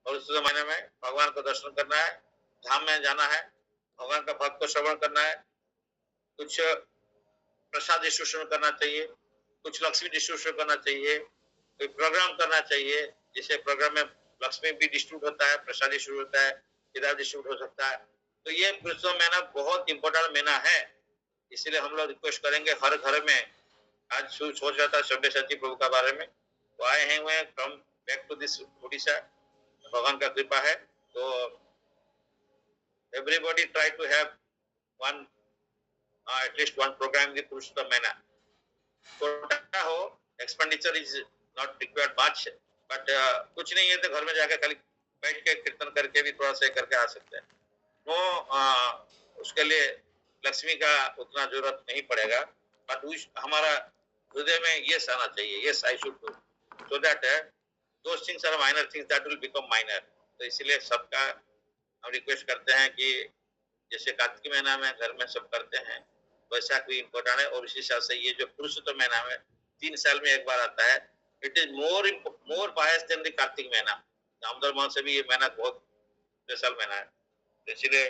और उस महीने में भगवान को दर्शन करना है, धाम में जाना है, भगवान का भक्त को श्रवण करना है, कुछ प्रसाद डिस्ट्रीब्यूशन करना चाहिए, कुछ लक्ष्मी डिस्ट्रीब्यूशन करना चाहिए, कोई प्रोग्राम करना चाहिए, जिससे प्रोग्राम में लक्ष्मी भी डिस्ट्रीब्यूट होता है, प्रसाद डिस्ट्रीब्यूट होता है, किताब डिस्ट्रीब्यूट हो सकता है। तो ये पुरुषोत्तम महीना बहुत इंपॉर्टेंट महीना है, इसलिए हम लोग रिक्वेस्ट करेंगे हर घर में। आज सोच रहा था सभ्य सची प्रभु का बारे में, तो आए हैं हुए from back to this Orissa, भगवान का कृपा है। तो everybody try to have one at least one program in the Purushottam महीना। छोटा हो, expenditure is not required much, but कुछ नहीं है तो घर में जाकर खाली बैठ के कीर्तन करके भी थोड़ा सा करके आ सकते हैं। उसके लिए लक्ष्मी का उतना जरूरत नहीं पड़ेगा, बट हमारा हृदय में ये आना चाहिए, yes I should do, so that those things are minor things that will become minor. तो इसीलिए सबका हम रिक्वेस्ट करते हैं कि जैसे कार्तिक महीना में घर में सब करते हैं, वैसा कोई इम्पोर्टेंट है। और इसी हिसाब से ये जो पुरुषोत्तम महीना में 3 साल में एक बार आता है, it is more bias than the Kartik महीना। दामोदर माह से भी ये महीना बहुत स्पेशल महीना है, इसलिए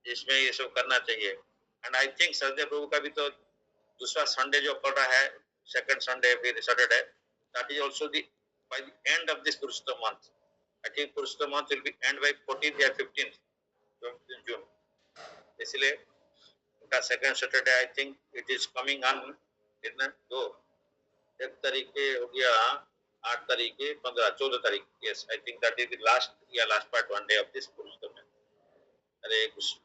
इसमें ये सब करना चाहिए। एंड आई थिंक सदैव प्रभु का भी तो दूसरा संडे जो पड़ रहा है, सेकंड संडे फिर Saturday, that is also the by the end of this Purushottam month. I think Purushottam month will be end by 14th या 15th जून, इसलिए उनका second Saturday I think it is coming on. कितना दो, 1 तारीख हो गया, 8 तारीख, 15, 14 तारीख, yes I think that is the last part one day of this Purushottam. Hare Krishna.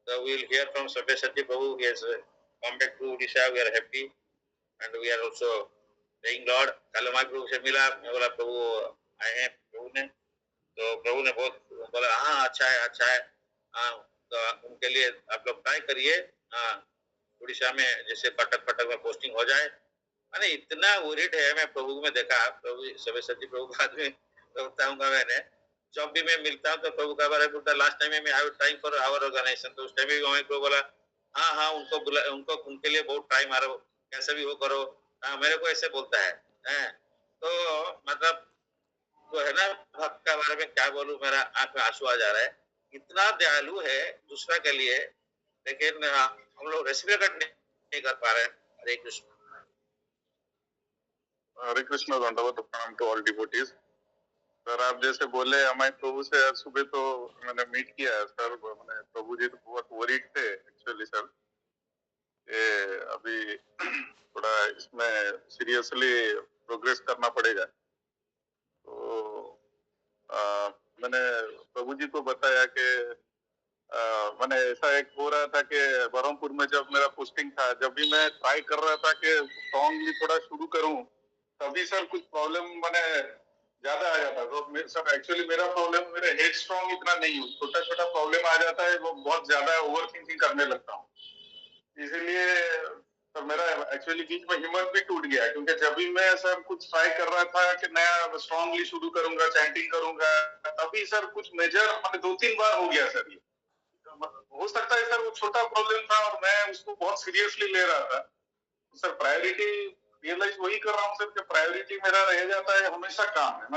So we will hear from Sabhyasati Prabhu. He has come back to Odisha. We are happy and we are also praying Lord. कल हमारे प्रभु से मिला, मैं बोला प्रभु आए हैं प्रभु ने, तो प्रभु ने बहुत बोला हाँ अच्छा है, अच्छा है। हाँ, तो उनके लिए आप लोग ट्राई करिए। हाँ, उड़ीसा में जैसे कटक में पोस्टिंग हो जाए मैंने इतना वरीड है, मैं प्रभु में देखा, प्रभु सर्वेश्वर जी प्रभु बाद में बताऊंगा मैंने, जब भी मैं मिलता हूँ तो प्रभु का बारे में बोलता, लास्ट टाइम में आई टाइम फॉर आवर ऑर्गेनाइजेशन, तो उस टाइम भी हमें को बोला हाँ हाँ उनको बुला, उनको उनके लिए बहुत टाइम आ रहा हो, कैसे भी वो करो, हाँ मेरे को ऐसे बोलता है, हैं? तो मतलब तो है ना, भक्त का बारे में क्या बोलूं, मेरा आंख में आंसू आ जा रहा है, इतना दयालु है दूसरा के लिए, लेकिन हम लोग रेसिप्रोकेट नहीं कर पा रहे हैं। हरे कृष्ण। हरे कृष्ण, दंडवत प्रणाम टू ऑल डिवोटीज। सर आप जैसे बोले, हमारे प्रभु से आज सुबह तो मैंने मीट किया है सर, मैंने प्रभु जी तो बहुत वरीड थे एक्चुअली सर, ये अभी थोड़ा इसमें सीरियसली प्रोग्रेस करना पड़ेगा। तो मैंने प्रभु जी को बताया कि मैंने ऐसा एक हो रहा था कि बरहमपुर में जब मेरा पोस्टिंग था, जब भी मैं ट्राई कर रहा था कि सॉन्ग भी थोड़ा शुरू करूं, तभी सर कुछ प्रॉब्लम मैंने ज्यादा आ जाता। तो सर एक्चुअली मेरा प्रॉब्लम, मेरे हेड स्ट्रॉन्ग इतना नहीं हूँ, छोटा छोटा प्रॉब्लम आ जाता है, वो बहुत ज्यादा ओवर थिंकिंग करने लगता हूँ, इसीलिए सर मेरा एक्चुअली बीच में हिम्मत भी टूट गया, क्योंकि जब भी मैं सर कुछ ट्राई कर रहा था कि नया स्ट्रॉन्गली शुरू करूंगा, चैंटिंग करूंगा, तभी सर कुछ मेजर मैंने 2-3 बार हो गया सर। ये हो सकता है सर वो छोटा प्रॉब्लम था और मैं उसको बहुत सीरियसली ले रहा था। सर प्रायोरिटी रियलाइज वही कर रहा हूँ सर कि प्रायोरिटी मेरा रह जाता है हमेशा काम है।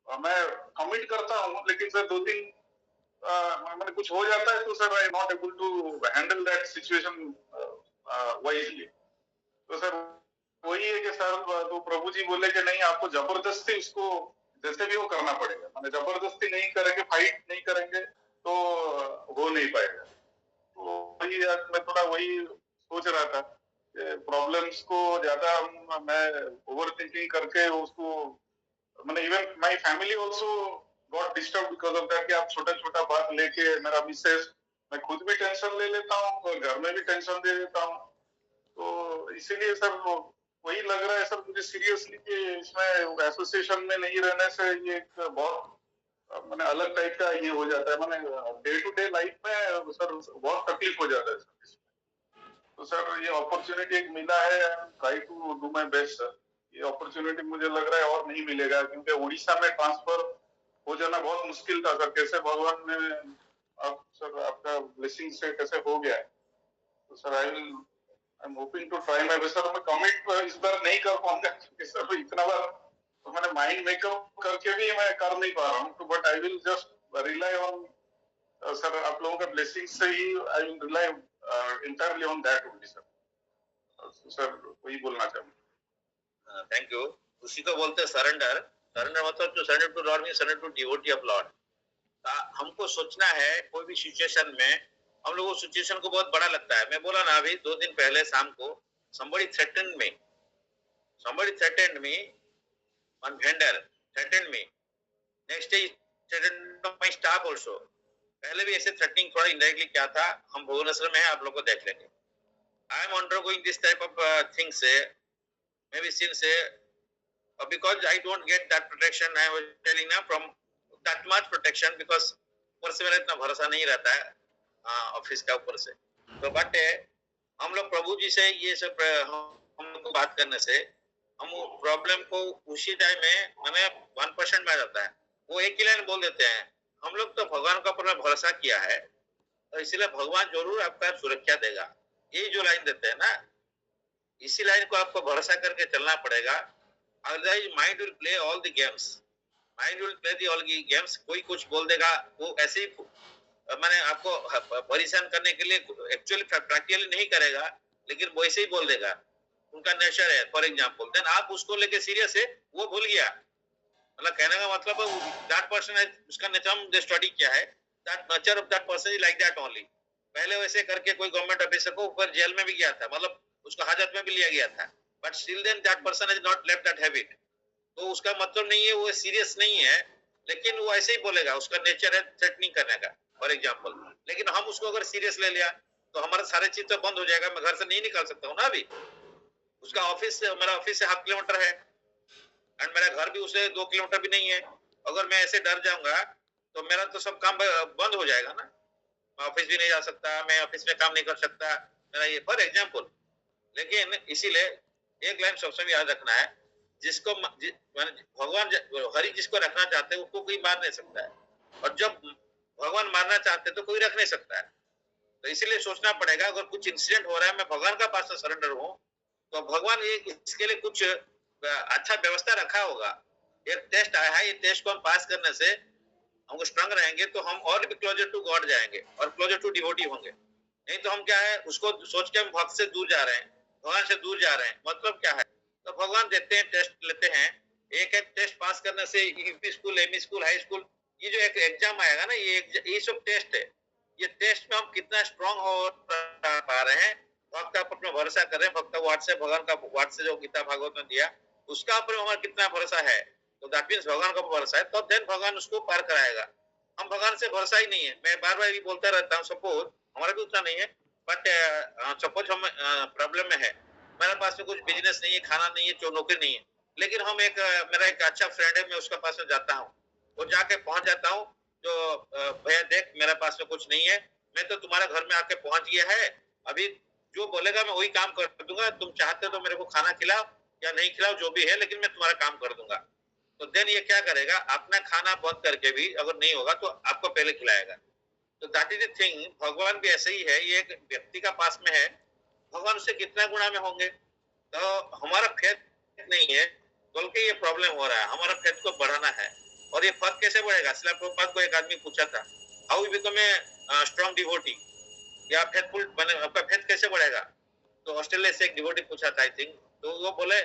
मैं कमिट करता हूँ, लेकिन सर 2-3 मैंने कुछ हो जाता है तो sir I not able to handle that situation wisely. तो सर वही है कि सर तो प्रभु जी बोले कि नहीं, आपको जबरदस्ती उसको जैसे भी वो करना पड़ेगा, मैंने जबरदस्ती नहीं करेंगे, फाइट नहीं करेंगे तो हो नहीं पाएगा। तो वही आज मैं थोड़ा वही सोच रहा था, प्रॉब्लम्स को ज्यादा मैं ओवर थिंकिंग करके उसको, मैंने even my family also got disturb because of that, कि आप छोटा छोटा बात लेके, मेरा मिसेस, मैं खुद भी टेंशन ले लेता हूँ और घर में भी टेंशन दे देता हूँ। तो इसीलिए सर वही लग रहा है सर मुझे सीरियसली कि इसमें एसोसिएशन में नहीं रहने से ये एक बहुत मैंने अलग टाइप का ये हो जाता है, मैंने डे टू डे लाइफ में सर बहुत तकलीफ हो जाता है सर। तो सर ये अपॉर्चुनिटी एक मिला है, try to do my best sir. ये अपॉर्चुनिटी मुझे लग रहा है और नहीं मिलेगा, क्योंकि उड़ीसा में ट्रांसफर हो जाना बहुत मुश्किल था सर, कैसे भगवान ने आप सर आपका ब्लेसिंग से कैसे हो गया है। तो sir I am hoping to try my best sir. मैं कमिट इस बार नहीं कर पाऊंगा क्योंकि सर इतना बार तो मैंने माइंड मेकअप करके भी मैं कर नहीं पा रहा हूँ, तो but I will just rely on sir आप लोगों का ब्लेसिंग से ही, I will rely entirely on that only sir. Sir वही बोलना चाहूंगा। Thank you. उसी को बोलते हैं सरेंडर। सरेंडर मतलब to surrender to Lord means surrender to devotee of Lord. हमको सोचना है कोई भी सिचुएशन में, हम लोगों को सिचुएशन को बहुत बड़ा लगता है। मैं बोला ना अभी 2 दिन पहले शाम को, somebody threatened me, one vendor threatened me, next day he threatened my staff also। पहले भी ऐसे थ्रेटनिंग थोड़ा इनडायरेक्टली क्या था, हम भुवनेश्वर में है, आप लोग को देख लेंगे। I am undergoing this type of things, maybe since because I don't get that protection, I was telling now from that much protection, because ऊपर से मेरा इतना भरोसा नहीं रहता है ऑफिस का ऊपर से। तो बट हम लोग प्रभु जी से ये सब हम लोग को बात करने से हम प्रॉब्लम को उसी टाइम में हमें 1% में आ जाता है। वो एक ही लाइन बोल देते हैं, हम लोग तो भगवान का ऊपर भरोसा किया है और इसलिए भगवान जरूर आपका सुरक्षा देगा। यही जो लाइन देते हैं ना, इसी लाइन को आपको भरोसा करके चलना पड़ेगा। Otherwise mind will play all the games, mind will play the all games. कोई कुछ बोल देगा, वो ऐसे ही मैंने आपको परेशान करने के लिए एक्चुअली प्रैक्टिकली नहीं करेगा, लेकिन वो ऐसे ही बोल देगा, उनका नेचर है। फॉर एग्जांपल देन आप उसको लेके सीरियस है, वो भूल गया। मतलब कहने का मतलब दैट पर्सन है, उसका नेचर हम स्टडी किया है, that nature of that person is like that only. पहले वैसे करके कोई गवर्नमेंट ऑफिसर को ऊपर जेल में भी गया था, मतलब उसको हाजत में भी लिया गया था, but still then that person has not left that habit. तो उसका मतलब नहीं है वो सीरियस नहीं है, लेकिन वो ऐसे ही बोलेगा, उसका नेचर है थ्रेटनिंग करने का फॉर एग्जांपल। लेकिन हम उसको अगर सीरियस ले लिया तो हमारा सारे चीज तो बंद हो जाएगा, मैं घर से नहीं निकल सकता हूँ ना अभी। उसका ऑफिस से, मेरा ऑफिस से 1/2 किलोमीटर है एंड मेरा घर भी उससे 2 किलोमीटर भी नहीं है। अगर मैं ऐसे डर जाऊंगा तो मेरा तो सब काम बंद हो जाएगा ना, मैं ऑफिस भी नहीं जा सकता, मैं ऑफिस में काम नहीं कर सकता, मेरा ये फॉर एग्जाम्पल। लेकिन इसीलिए एक लाइन सब समय याद रखना है, जिसको भगवान हरि जिसको रखना चाहते हैं उसको कोई मार नहीं सकता है, और जब भगवान मारना चाहते हैं तो कोई रख नहीं सकता है। तो इसीलिए सोचना पड़ेगा, अगर कुछ इंसिडेंट हो रहा है, मैं भगवान का पास सरेंडर हूँ, तो भगवान ये इसके लिए कुछ अच्छा व्यवस्था रखा होगा। एक टेस्ट आया है, ये टेस्ट को हम पास करने से हम स्ट्रांग रहेंगे तो हम और भी क्लोजर टू गॉड जाएंगे और क्लोजर टू डिवोटी होंगे। नहीं तो हम क्या है, उसको सोच के हम भक्त से दूर जा रहे हैं, भगवान से दूर जा रहे हैं, मतलब क्या है। तो भगवान देते हैं, टेस्ट लेते हैं, एक एक टेस्ट पास करने से UP school, ME school, high school, ये जो एक एग्जाम आएगा ना, ये सब टेस्ट है। ये टेस्ट में हम कितना स्ट्रांग हो पा रहे हैं, भक्त का अपना भरोसा कर रहे हैं, भक्त का वाट से, भगवान का वाट से जो गीता भागवत में दिया उसका ऊपर हमारा कितना भरोसा है, तो दैट मीन्स भगवान का भरोसा है, तो देन भगवान उसको पार कराएगा। हम भगवान से भरोसा ही नहीं है, मैं बार बार भी बोलता रहता हूँ, सपोज हमारा भी उतना नहीं है, बट सपोज हम प्रॉब्लम में है, मेरे पास में कुछ बिजनेस नहीं है, खाना नहीं है, नौकरी नहीं है, लेकिन हम मेरा एक अच्छा फ्रेंड है, मैं उसके पास में जाता हूँ, वो जाके पहुंच जाता हूँ, जो भैया देख मेरे पास में कुछ नहीं है, मैं तो तुम्हारे घर में आके पहुंच गया है, अभी जो बोलेगा मैं वही काम कर दूंगा, तुम चाहते तो मेरे को खाना खिलाओ या नहीं खिलाओ जो भी है, लेकिन मैं तुम्हारा काम कर दूंगा। तो देन ये क्या करेगा, अपना खाना बंद करके भी अगर नहीं होगा तो आपको पहले खिलाएगा। तो दैट इज द थिंग, भगवान भी ऐसे ही है, ये एक व्यक्ति का पास में है, भगवान उससे कितना गुणा में होंगे। तो हमारा फेथ नहीं है, बल्कि ये प्रॉब्लम हो रहा है, हमारा फेथ को बढ़ाना है। और ये फेथ कैसे बढ़ेगा, श्रील प्रभुपाद को एक आदमी पूछा था, how you become a strong devotee, या फेथफुल बने, आपका फेथ कैसे बढ़ेगा। तो ऑस्ट्रेलिया से एक डिवोटी पूछा था आई थिंक, तो वो बोले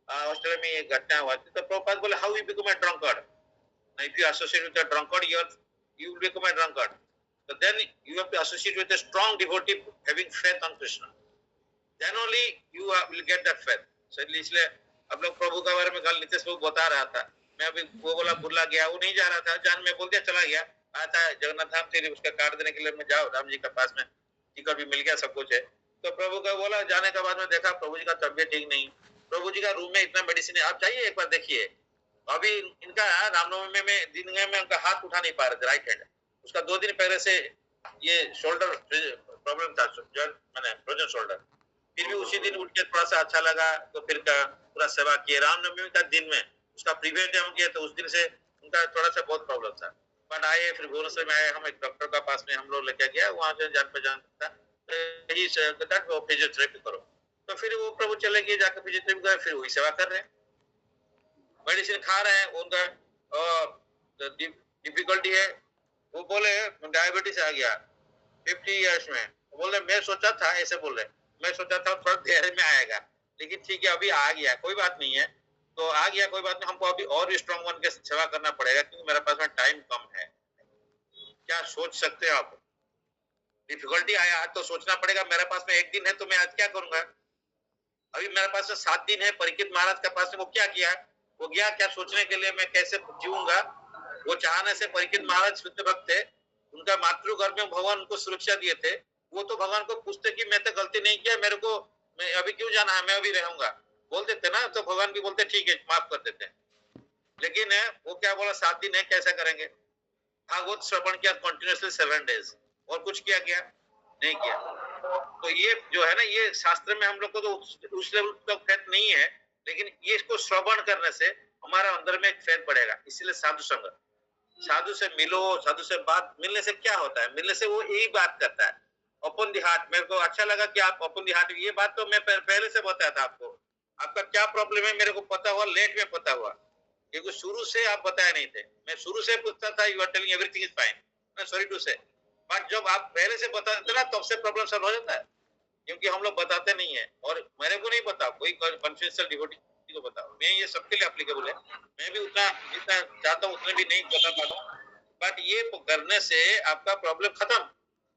ऑस्ट्रेलिया में ये घटना हुआ थी, तो प्रभुपाद बोले how you become a drunkard, if you associate with a drunkard, you will become a drunkard. So then you have to associate with a strong devotee having faith on Krishna. Then only you will get that faith. So इसलिए अब लोग प्रभु के बारे में कल नीतीश बाबू बता रहा था, मैं अभी वो बोला बुर्ला गया, वो नहीं जा रहा था, जान में बोल दिया चला गया, आता है जगन्नाथ धाम, फिर उसका कार्ड देने के लिए मैं जाओ राम जी के पास में, टिकट भी मिल गया, सब कुछ है। तो प्रभु का बोला, जाने के बाद में देखा प्रभु जी का तबियत ठीक नहीं, प्रभु जी का रूम में इतना मेडिसिन है, आप जाइए एक बार देखिए। अभी इनका रामनवमी में दिन में उनका हाथ उठा नहीं पा रहे थे, राइट हैंड, उसका 2 दिन पहले से ये शोल्डर प्रॉब्लम था, मैंने फ्रोजन शोल्डर, फिर भी उसी दिन उठ के थोड़ा सा अच्छा लगा, तो फिर का पूरा सेवा किए। रामनवमी का दिन में उसका प्रीवियस डे हम किए, तो उस दिन से उनका थोड़ा सा बहुत प्रॉब्लम था, बट आए फिर भुवनेश्वर में आए, हम एक डॉक्टर का पास में हम लोग लेके गया, वहां से जान पहचान था, फिजियोथेरेपी करो, तो फिर वो प्रभु चले गए, जाकर फिजियोथेरेपी करे, फिर वही सेवा कर रहे हैं, मेडिसिन खा रहे हैं, उनका डिफिकल्टी है। वो बोले डायबिटीज आ गया 50 इयर्स में, बोले मैं सोचा था, ऐसे बोल रहे, मैं सोचा था थोड़ा देर में आएगा, लेकिन ठीक है अभी आ गया, कोई बात नहीं है, तो आ गया कोई बात नहीं, हमको अभी और स्ट्रॉन्ग वन के सेवा करना पड़ेगा, क्योंकि मेरे पास में टाइम कम है। क्या सोच सकते हो आप, डिफिकल्टी आया आज तो सोचना पड़ेगा, मेरे पास में 1 दिन है तो मैं आज क्या करूंगा। अभी मेरे पास में 7 दिन है, परीक्षित महाराज के पास में वो क्या किया, वो गया क्या सोचने के लिए मैं कैसे जीऊंगा, वो चाहने से परीक्षित महाराज शुद्ध भक्त थे, उनका मातृगर्भ में भगवान उनको सुरक्षा दिए थे, वो तो भगवान को पूछते कि मैं तो गलती नहीं किया, मेरे को मैं अभी क्यों जाना है, मैं अभी रहूंगा, बोल देते ना, तो भगवान भी बोलते ठीक है माफ कर देते हैं। लेकिन वो क्या बोला, 7 दिन है कैसा करेंगे, भागवत श्रवण किया कंटिन्यूअसली 7 डेज, और कुछ किया क्या, नहीं किया। तो ये जो है ना, ये शास्त्र में हम लोग को तो उस लेवल तक फेथ नहीं है, लेकिन ये इसको श्रवण करने से हमारा अंदर में एक फेथ बढ़ेगा। इसीलिए साधु संग, साधु से मिलो, साधु से बात, मिलने से क्या होता है, मिलने से वो यही बात करता है, ओपन दी हार्ट। मेरे को अच्छा लगा कि आप ओपन दी हार्ट, ये बात तो मैं पहले से बताया था आपको, आपका क्या प्रॉब्लम है मेरे को पता हुआ, लेट में पता हुआ, क्योंकि शुरू से आप बताया नहीं थे, मैं शुरू से पूछता था, you are telling everything is fine, मैं सॉरी टू से, बट जब आप पहले से बता देते ना, तब से प्रॉब्लम सॉल्व हो जाता है, क्योंकि हम लोग बताते नहीं है, और मेरे को नहीं पता, कोई कॉन्फिडेंशियल डिवोटी को बताओ, मैं ये सबके लिए एप्लीकेबल है, मैं भी उतना जितना चाहता हूँ उतने भी नहीं बता पाता हूँ, बट ये करने से आपका प्रॉब्लम खत्म।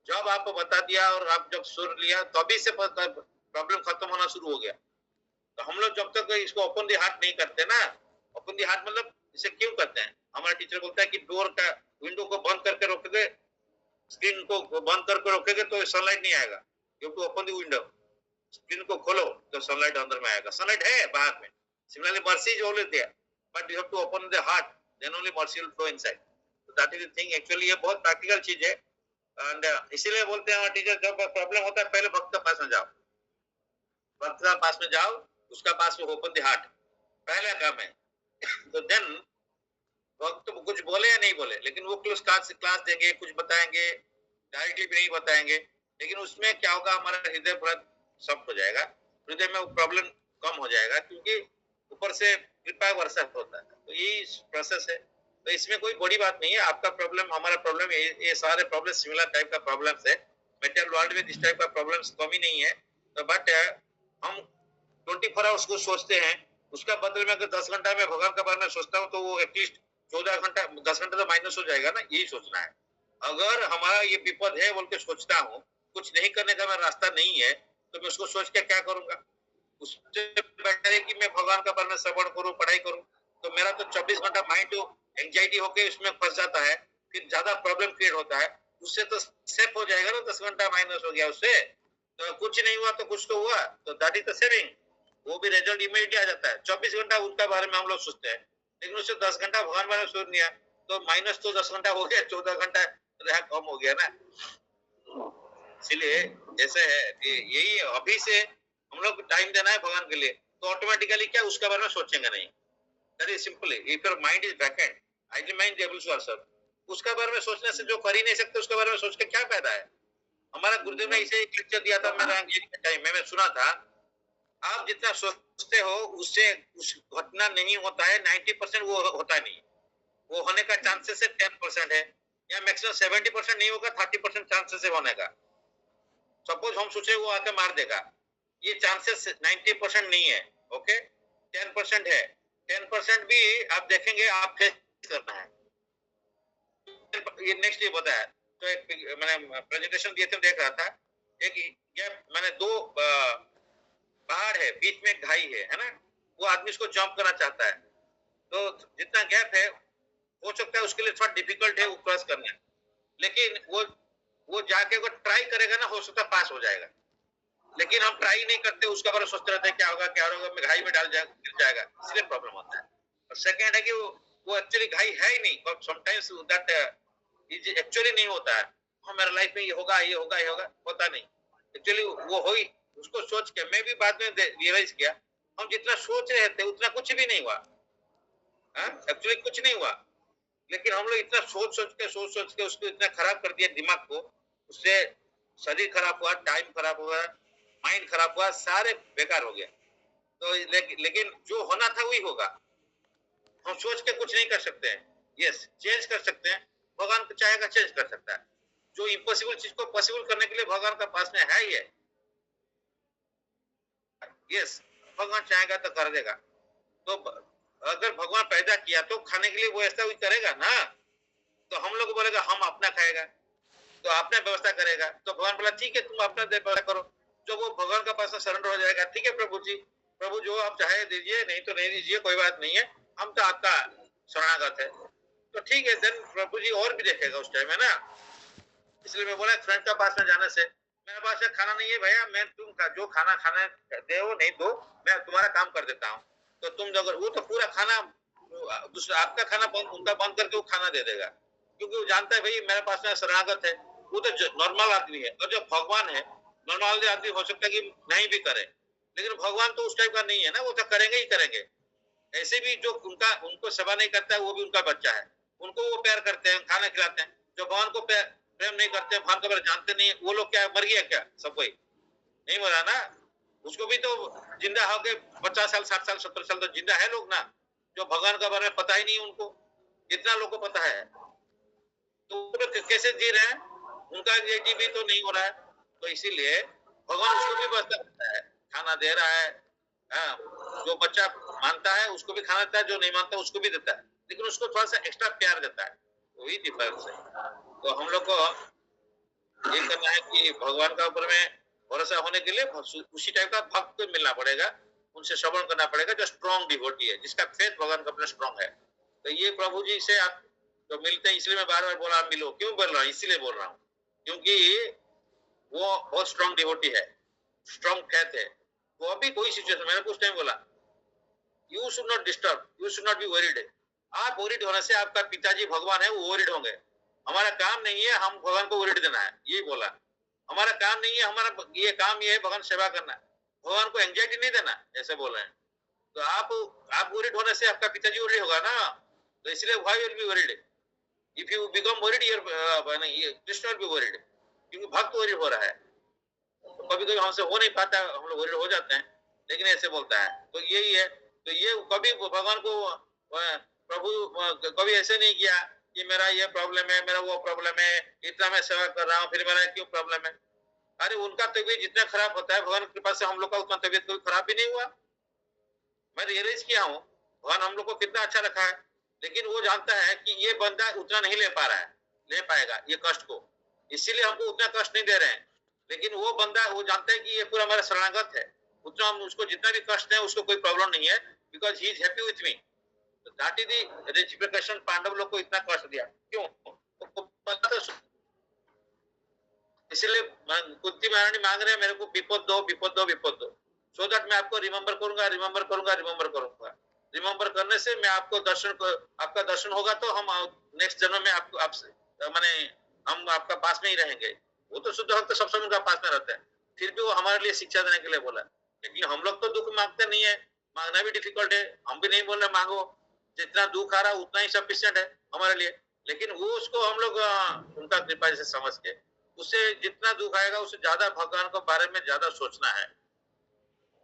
जब आपको बता दिया और आप जब सुन लिया, तभी से प्रॉब्लम खत्म होना शुरू हो गया। तो हम लोग जब तक इसको ओपन दी हार्ट नहीं करते ना, ओपन दी हार्ट मतलब इसे क्यों करते हैं, हमारा टीचर बोलता है कि डोर का विंडो को बंद करके रखोगे, स्क्रीन को बंद करके रखोगे तो सनलाइट नहीं आएगा, क्योंकि ओपन दी विंडो, स्क्रीन को खोलो तो सनलाइट अंदर में आएगा, सनलाइट है बाहर में। Similarly mercy is always there, but you have to open the heart, then only mercy will flow inside. तो that is the thing, actually ये बहुत प्रैक्टिकल चीज है, एंड इसीलिए बोलते हैं टीचर, जब प्रॉब्लम होता है पहले भक्त के पास में जाओ, भक्त के पास में जाओ, उसका पास में ओपन द हार्ट, पहला काम है। तो देन वक्त तो कुछ बोले या नहीं बोले, लेकिन वो क्लास देंगे, कुछ बताएंगे, डायरेक्टली भी नहीं बताएंगे, लेकिन उसमें क्या होगा, हमारा हृदय पूरा सॉफ्ट हो जाएगा, हृदय में वो प्रॉब्लम कम हो जाएगा, क्योंकि ऊपर से कृपा वर्षा होता है। तो यही प्रोसेस है। तो इसमें कोई बड़ी बात नहीं है। आपका प्रॉब्लम, हमारा प्रॉब्लम, ये सारे प्रॉब्लम सिमिलर टाइप का प्रॉब्लम्स है। मेटेरियल वर्ल्ड में इस टाइप का प्रॉब्लम्स कमी नहीं है। तो बट हम 24 आवर्स को सोचते हैं, उसका बदले में अगर 10 घंटा में भगवान का बारे में सोचता हूँ, तो वो एटलीस्ट 14 घंटा, 10 घंटा तो माइनस हो जाएगा ना, यही सोचना है। अगर हमारा ये विपद है बोल के सोचता हूँ, कुछ नहीं करने का मेरा रास्ता नहीं है, तो मैं उसको सोच के क्या करूंगा? उससे बेटर है कि मैं भगवान का बारे में श्रवण करूं, पढ़ाई करूं। तो मेरा तो 24 घंटा माइंड तो एंजाइटी होके उसमें फंस जाता है, फिर ज्यादा प्रॉब्लम क्रिएट होता है। उससे तो सेफ हो जाएगा ना, 10 घंटा माइनस हो गया उससे, तो कुछ नहीं हुआ तो कुछ तो हुआ, तो दैट इज द सेविंग। वो भी रिजल्ट इमीडिएटली आ जाता है। 24 घंटा उनका बारे में हम लोग सोचते हैं, लेकिन उससे 10 घंटा भगवान बारे में सोच लिया, तो माइनस तो 10 घंटा हो गया, 14 घंटा कम हो गया ना। इसलिए ऐसे है कि यही अभी से हम लोग टाइम देना है भगवान के लिए, तो ऑटोमेटिकली क्या उसके बारे में सोचेंगे नहीं। That is simple. If your mind is vacant, idle mind devil's workshop, उसका बारे में सोचने से जो कर ही नहीं सकते, उसके बारे में सोच के क्या फायदा है? हमारा गुरुदेव ने इसे एक लेक्चर दिया था मेरा इंजीनियरिंग के टाइम में, मैं सुना था। आप जितना सोचते हो उससे उस घटना नहीं होता है, 90% वो होता नहीं। वो होने का चांसेस है 10% है, या मैक्सिमम 70% नहीं होगा, 30% चांसेस है होने का। सपोज हम सोचे वो आके मार देगा, ये चांसेस 90% नहीं है, ओके, 10% है। 10% भी आप देखेंगे, आप फेस करना है। ये नेक्स्ट ये बताया, तो एक मैंने प्रेजेंटेशन दिए थे, देख रहा था, एक गैप, मैंने दो पहाड़ है, बीच में खाई है ना, वो आदमी इसको जंप करना चाहता है, तो जितना गैप है हो सकता है उसके लिए थोड़ा डिफिकल्ट है वो क्रॉस करना, लेकिन वो जाके वो ट्राई करेगा ना, हो सकता है पास हो जाएगा। लेकिन हम ट्राई नहीं करते, उसका बारे सोचते रहते हैं क्या होगा क्या होगा, मैं घाई में डाल गिर जाएगा, इसलिए प्रॉब्लम होता है। और सेकंड है कि वो एक्चुअली घाई है ही नहीं, but sometimes that is actually नहीं होता है। मेरा लाइफ में ये होगा ये होगा ये होगा, होता नहीं एक्चुअली। वो हो ही, उसको सोच के मैं भी बाद में रियलाइज किया, हम जितना सोच रहे थे उतना कुछ भी नहीं हुआ, एक्चुअली कुछ नहीं हुआ। लेकिन हम लोग इतना सोच के उसको इतना खराब कर दिया दिमाग को, उससे शरीर खराब हुआ, टाइम खराब हुआ, माइंड खराब हुआ, सारे बेकार हो गया। तो लेकिन जो होना था वही होगा। हम सोच के कुछ नहीं कर सकते हैं, यस चेंज कर सकते हैं, भगवान को चाहेगा चेंज कर सकता है। जो इम्पॉसिबल चीज को पॉसिबल करने के लिए भगवान का पास में है ही है, यस भगवान चाहेगा तो कर देगा। तो अगर भगवान पैदा किया तो खाने के लिए वो ऐसा भी करेगा ना, तो हम लोग बोलेगा हम अपना खाएगा, तो आपने व्यवस्था करेगा, तो भगवान बोला ठीक है तुम अपना व्यवस्था करो। जो वो भगवान का पास सरेंडर हो जाएगा, ठीक है प्रभु जी, प्रभु जो आप चाहे दीजिए, नहीं तो नहीं दीजिए, कोई बात नहीं है, हम तो आपका शरणागत है। तो ठीक है, देन प्रभु जी और भी देखेगा उस टाइम, है ना। इसलिए मैं बोला फ्रेंड का पास में जाने से, मेरे पास में खाना नहीं है भैया, मैं तुम जो खाना खाना दे वो नहीं दो, मैं तुम्हारा काम कर देता हूँ। तो तुम अगर वो तो पूरा खाना दूसरा आपका खाना बंद, उनका बंद करके वो खाना दे देगा, क्योंकि वो जानता है भाई मेरे पास में शरणागत है। वो तो नॉर्मल आदमी है, और जो भगवान है नॉर्मल आदमी हो सकता है कि नहीं भी करे, लेकिन भगवान तो उस टाइप का नहीं है ना, वो तो करेंगे ही करेंगे। ऐसे भी जो उनको सेवा नहीं करता है वो भी उनका बच्चा है, उनको वो प्यार करते हैं, खाना खिलाते हैं। जो भगवान को प्रेम नहीं करते, भगवान को जानते नहीं, वो लोग क्या मर गया क्या? सब कोई नहीं मरा ना, उसको भी तो जिंदा हो गए 50 साल 60 साल 70 साल तो जिंदा है लोग ना, जो भगवान का बारे में पता ही नहीं उनको, इतना लोग को पता है, तो वो कैसे जी रहे हैं? उनका ये जी भी तो नहीं हो रहा है। तो इसीलिए भगवान उसको भी व्यवस्था करता है, खाना दे रहा है। जो बच्चा मानता है उसको भी खाना देता है, जो नहीं मानता उसको भी देता है, लेकिन उसको थोड़ा सा एक्स्ट्रा प्यार देता है, वही डिफरेंस है। तो हम लोग को ये करना है कि भगवान का ऊपर में भरोसा होने के लिए उसी टाइप का भक्त को मिलना पड़ेगा, उनसे श्रवण करना पड़ेगा, जो स्ट्रॉन्ग डिवोटी है, जिसका फेथ भगवान का अपना स्ट्रॉन्ग है। तो ये प्रभु जी से आप जो मिलते हैं, इसलिए मैं बार बार बोला आप मिलो, क्यों बोल रहा हूँ, इसीलिए बोल रहा हूँ क्योंकि वो बहुत स्ट्रॉन्ग डिवोटी है, स्ट्रॉन्ग फेथ है। वो अभी कोई सिचुएशन, मैंने कुछ टाइम बोला you should not disturb, you should not be worried. आप वरीड होने से आपका पिताजी भगवान है वो वरीड होंगे, हमारा काम नहीं है हम भगवान को वरीड देना है, ये बोला। हमारा काम नहीं है, हमारा ये काम ये है भगवान सेवा करना है। भगवान को एंजाइटी नहीं देना, ऐसे बोल रहे हैं। तो आप वरीड होने से आपका पिताजी वरीड होगा ना, तो इसलिए why will be worried? If you become worried your Krishna will be worried, क्योंकि भक्त वरीड हो रहा है। तो कभी कभी हमसे हो नहीं पाता, हम लोग वरीड हो जाते हैं, लेकिन ऐसे बोलता है। तो यही है। तो ये कभी भगवान को प्रभु कभी ऐसे नहीं किया कि मेरा ये प्रॉब्लम है, मेरा वो प्रॉब्लम है, इतना मैं सेवा कर रहा हूँ, फिर मेरा क्यों प्रॉब्लम है? अरे उनका तबीयत जितना खराब होता है, भगवान की कृपा से हम लोग का उतना तबीयत कोई खराब भी नहीं हुआ। मैं रियलाइज किया हूँ भगवान हम लोग को कितना अच्छा रखा है। लेकिन वो जानता है कि ये बंदा उतना नहीं ले पा रहा है, ले पाएगा ये कष्ट को, इसीलिए हमको उतना कष्ट नहीं दे रहे हैं। लेकिन वो बंदा वो जानता है कि ये पूरा हमारा शरणागत है, उतना हम उसको जितना भी कष्ट है उसको कोई प्रॉब्लम नहीं है, because he is happy with me. That is the reciprocation. Pandav लोग को इतना कष्ट दिया क्यों? तो पता था, इसलिए कुंती महारानी मांग रहे हैं मेरे को विपद दो, विपद दो, विपद दो, सो दैट मैं आपको रिमेम्बर करूंगा, रिमेम्बर करूंगा, रिमेम्बर करूंगा। रिमेम्बर करने से मैं आपको आपका दर्शन होगा, तो हम नेक्स्ट जन्म में आपको आपसे माने हम आपका पास में ही रहेंगे। वो तो शुद्ध भक्त सब समय उनका पास में रहते हैं, फिर भी वो हमारे लिए शिक्षा देने के लिए बोला। लेकिन हम लोग तो दुख मांगते नहीं है, मांगना भी डिफिकल्ट है। हम भी नहीं बोल रहे मांगो, जितना दुख आ रहा उतना ही सफिशिएंट है हमारे लिए। लेकिन वो उसको हम लोग उनका कृपा से समझ के, उससे जितना दुख आएगा उससे ज्यादा भगवान के बारे में ज्यादा सोचना है,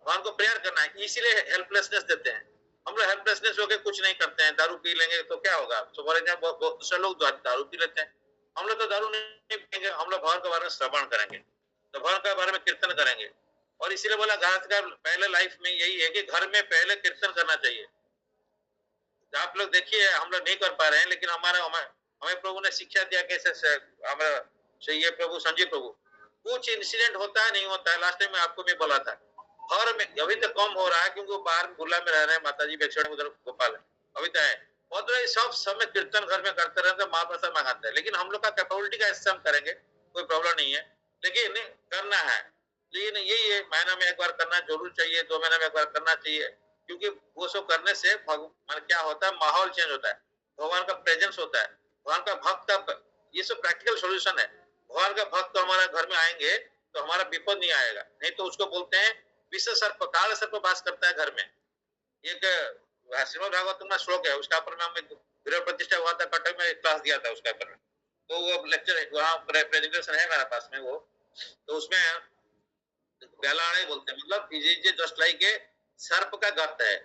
भगवान को प्रेयर करना है। इसीलिए हेल्पलेसनेस देते हैं। हम लोग हेल्पलेसनेस होकर कुछ नहीं करते हैं, दारू पी लेंगे तो क्या होगा? तो फॉर एग्जाम्पल दूसरे लोग दारू पी लेते हैं, हम लोग तो दारू नहीं पिएंगे, हम लोग भगवान के बारे में श्रवण करेंगे, तो भगवान के बारे में कीर्तन करेंगे। और इसीलिए बोला घर का पहले लाइफ में यही है कि घर में पहले कीर्तन करना चाहिए। आप लोग देखिए हम लोग नहीं कर पा रहे हैं, लेकिन हमारा हमें प्रभु ने शिक्षा दिया कैसे हमारा ये प्रभु संजीव प्रभु। कुछ इंसिडेंट होता है नहीं होता है, लास्ट टाइम में आपको भी बोला था। घर में अभी तो कम हो रहा है क्योंकि वो बाहर बुर्ला में रह रहे हैं, माता जी बेचड़ उधर गोपाल है, अभी तो है। और तो सब समय कीर्तन घर में करते रहते हैं, महाप्रसाद मंगाते हैं। लेकिन हम लोग का कैपेबिलिटी का हिस्सा हम करेंगे, कोई प्रॉब्लम नहीं है, लेकिन करना है। लेकिन यही है, महीना में एक बार करना जरूर चाहिए, 2 महीना में एक बार करना चाहिए, क्योंकि वो सब करने से भगवान क्या होता है, माहौल चेंज होता है, भगवान का प्रेजेंस होता है, भगवान का भक्त का ये सब प्रैक्टिकल सॉल्यूशन है। भगवान का भक्त तो हमारे घर में आएंगे तो हमारा विपद नहीं आएगा। नहीं तो उसको बोलते हैं विश्व सर्प, काल सर्प वास करता है घर में। एक श्रीमद् भागवत में श्लोक है, उसका ऊपर में हम गृह प्रतिष्ठा हुआ था, कटक में क्लास दिया था उसका ऊपर में, तो वो लेक्चर वहाँ प्रेजेंटेशन है मेरे पास में वो। तो उसमें गलाने बोलते हैं, मतलब इज जस्ट लाइक ए सर्प का गर्त है,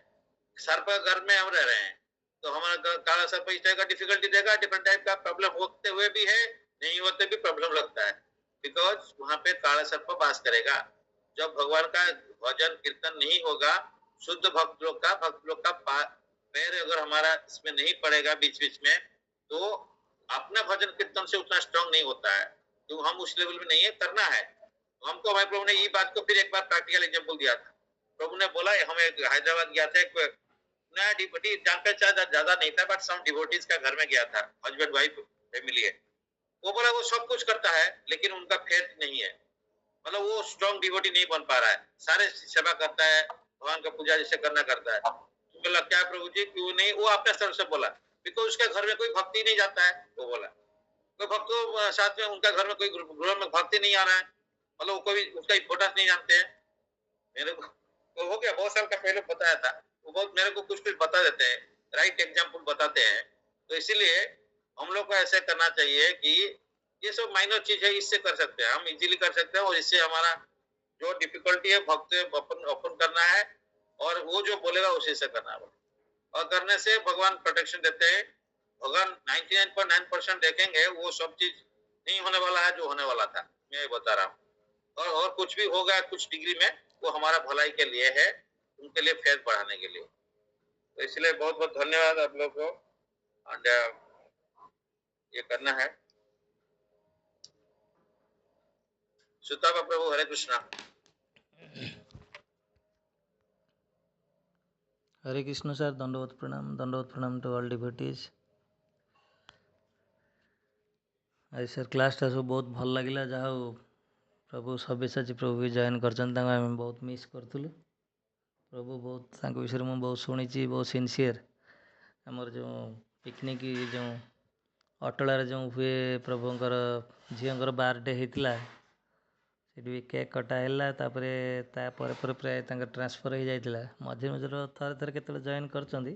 सर्प का घर में हम रह रहे हैं, तो हमारा काला सर्प इस टाइप का डिफिकल्टी देगा, डिफरेंट टाइप का प्रॉब्लम होते हुए भी है, नहीं होते भी प्रॉब्लम लगता है, बिकॉज वहां पे काला सर्प वास करेगा। जब भगवान का भजन कीर्तन नहीं होगा, शुद्ध भक्त लोग का पैर अगर हमारा इसमें नहीं पड़ेगा बीच बीच में, तो अपना भजन कीर्तन से उतना स्ट्रांग नहीं होता है, तो हम उस लेवल में नहीं है, करना है हमको। हमारे प्रभु ने ये बात को फिर एक बार प्रैक्टिकल एग्जाम्पल दिया था। प्रभु ने बोला, हम एक हैदराबाद गया था, एक नया डिवोटी, जानकर ज्यादा नहीं था, बट सम डिवोटीज का घर में गया था, हस्बैंड वाइफ फैमिली है। वो बोला वो सब कुछ करता है लेकिन उनका फेथ नहीं है, मतलब वो स्ट्रॉन्ग डिवोटी नहीं बन पा रहा है, सारे सेवा करता है, भगवान का पूजा जैसे करना करता है। तो बोला क्या प्रभु जी क्यों नहीं? वो अपने स्तर से बोला, बिकॉज उसके घर में कोई भक्ति नहीं जाता है। वो बोला कोई भक्तों साथ में उनका घर में कोई गृह में भक्ति नहीं आ रहा है, मतलब वो कोई उसका इम्पोर्टेंस नहीं जानते हैं। मेरे को तो हो गया बहुत साल का पहले बताया था, वो बहुत मेरे को कुछ कुछ बता देते हैं, राइट एग्जाम्पल बताते हैं। तो इसीलिए हम लोग को ऐसे करना चाहिए कि ये सब माइनर चीज है, इससे कर सकते हैं, हम इजीली कर सकते हैं, और इससे हमारा जो डिफिकल्टी है भक्त ओपन करना है, और वो जो बोलेगा उसी से करना है। और करने से भगवान प्रोटेक्शन देते हैं। भगवान 99.9% देखेंगे, वो सब चीज नहीं होने वाला है जो होने वाला था, मैं ये बता रहा हूँ। और कुछ भी होगा कुछ डिग्री में, वो हमारा भलाई के लिए है, उनके लिए फेथ बढ़ाने के लिए। तो इसलिए बहुत बहुत धन्यवाद आप लोग को, एंड ये करना है। सुतापा प्रभु, हरे कृष्णा। हरे कृष्ण सर, दंडवत प्रणाम टू ऑल डिवोटीज। आज सर क्लासटा सब बहुत भल लगिला, जहाँ प्रभु सब्यसाची प्रभु भी जॉइन करछन, आम बहुत मिस करूँ। प्रभु बहुत विषय में बहुत शुणी, बहुत सिनसीयर। आमर जो पिकनिक जो अटलार जो हुए प्रभुंर झीर बारडे होता, ସେଠି ବି କେକ୍ କଟା ହେଲା। ତାପରେ ପରେ ପ୍ରାୟ ତାଙ୍କର ଟ୍ରାନ୍ସଫର୍ ହେଇଯାଇଥିଲା। ମଝିରେ ଥରେ କେତେବେଳେ ଜଏନ୍ କରିଛନ୍ତି।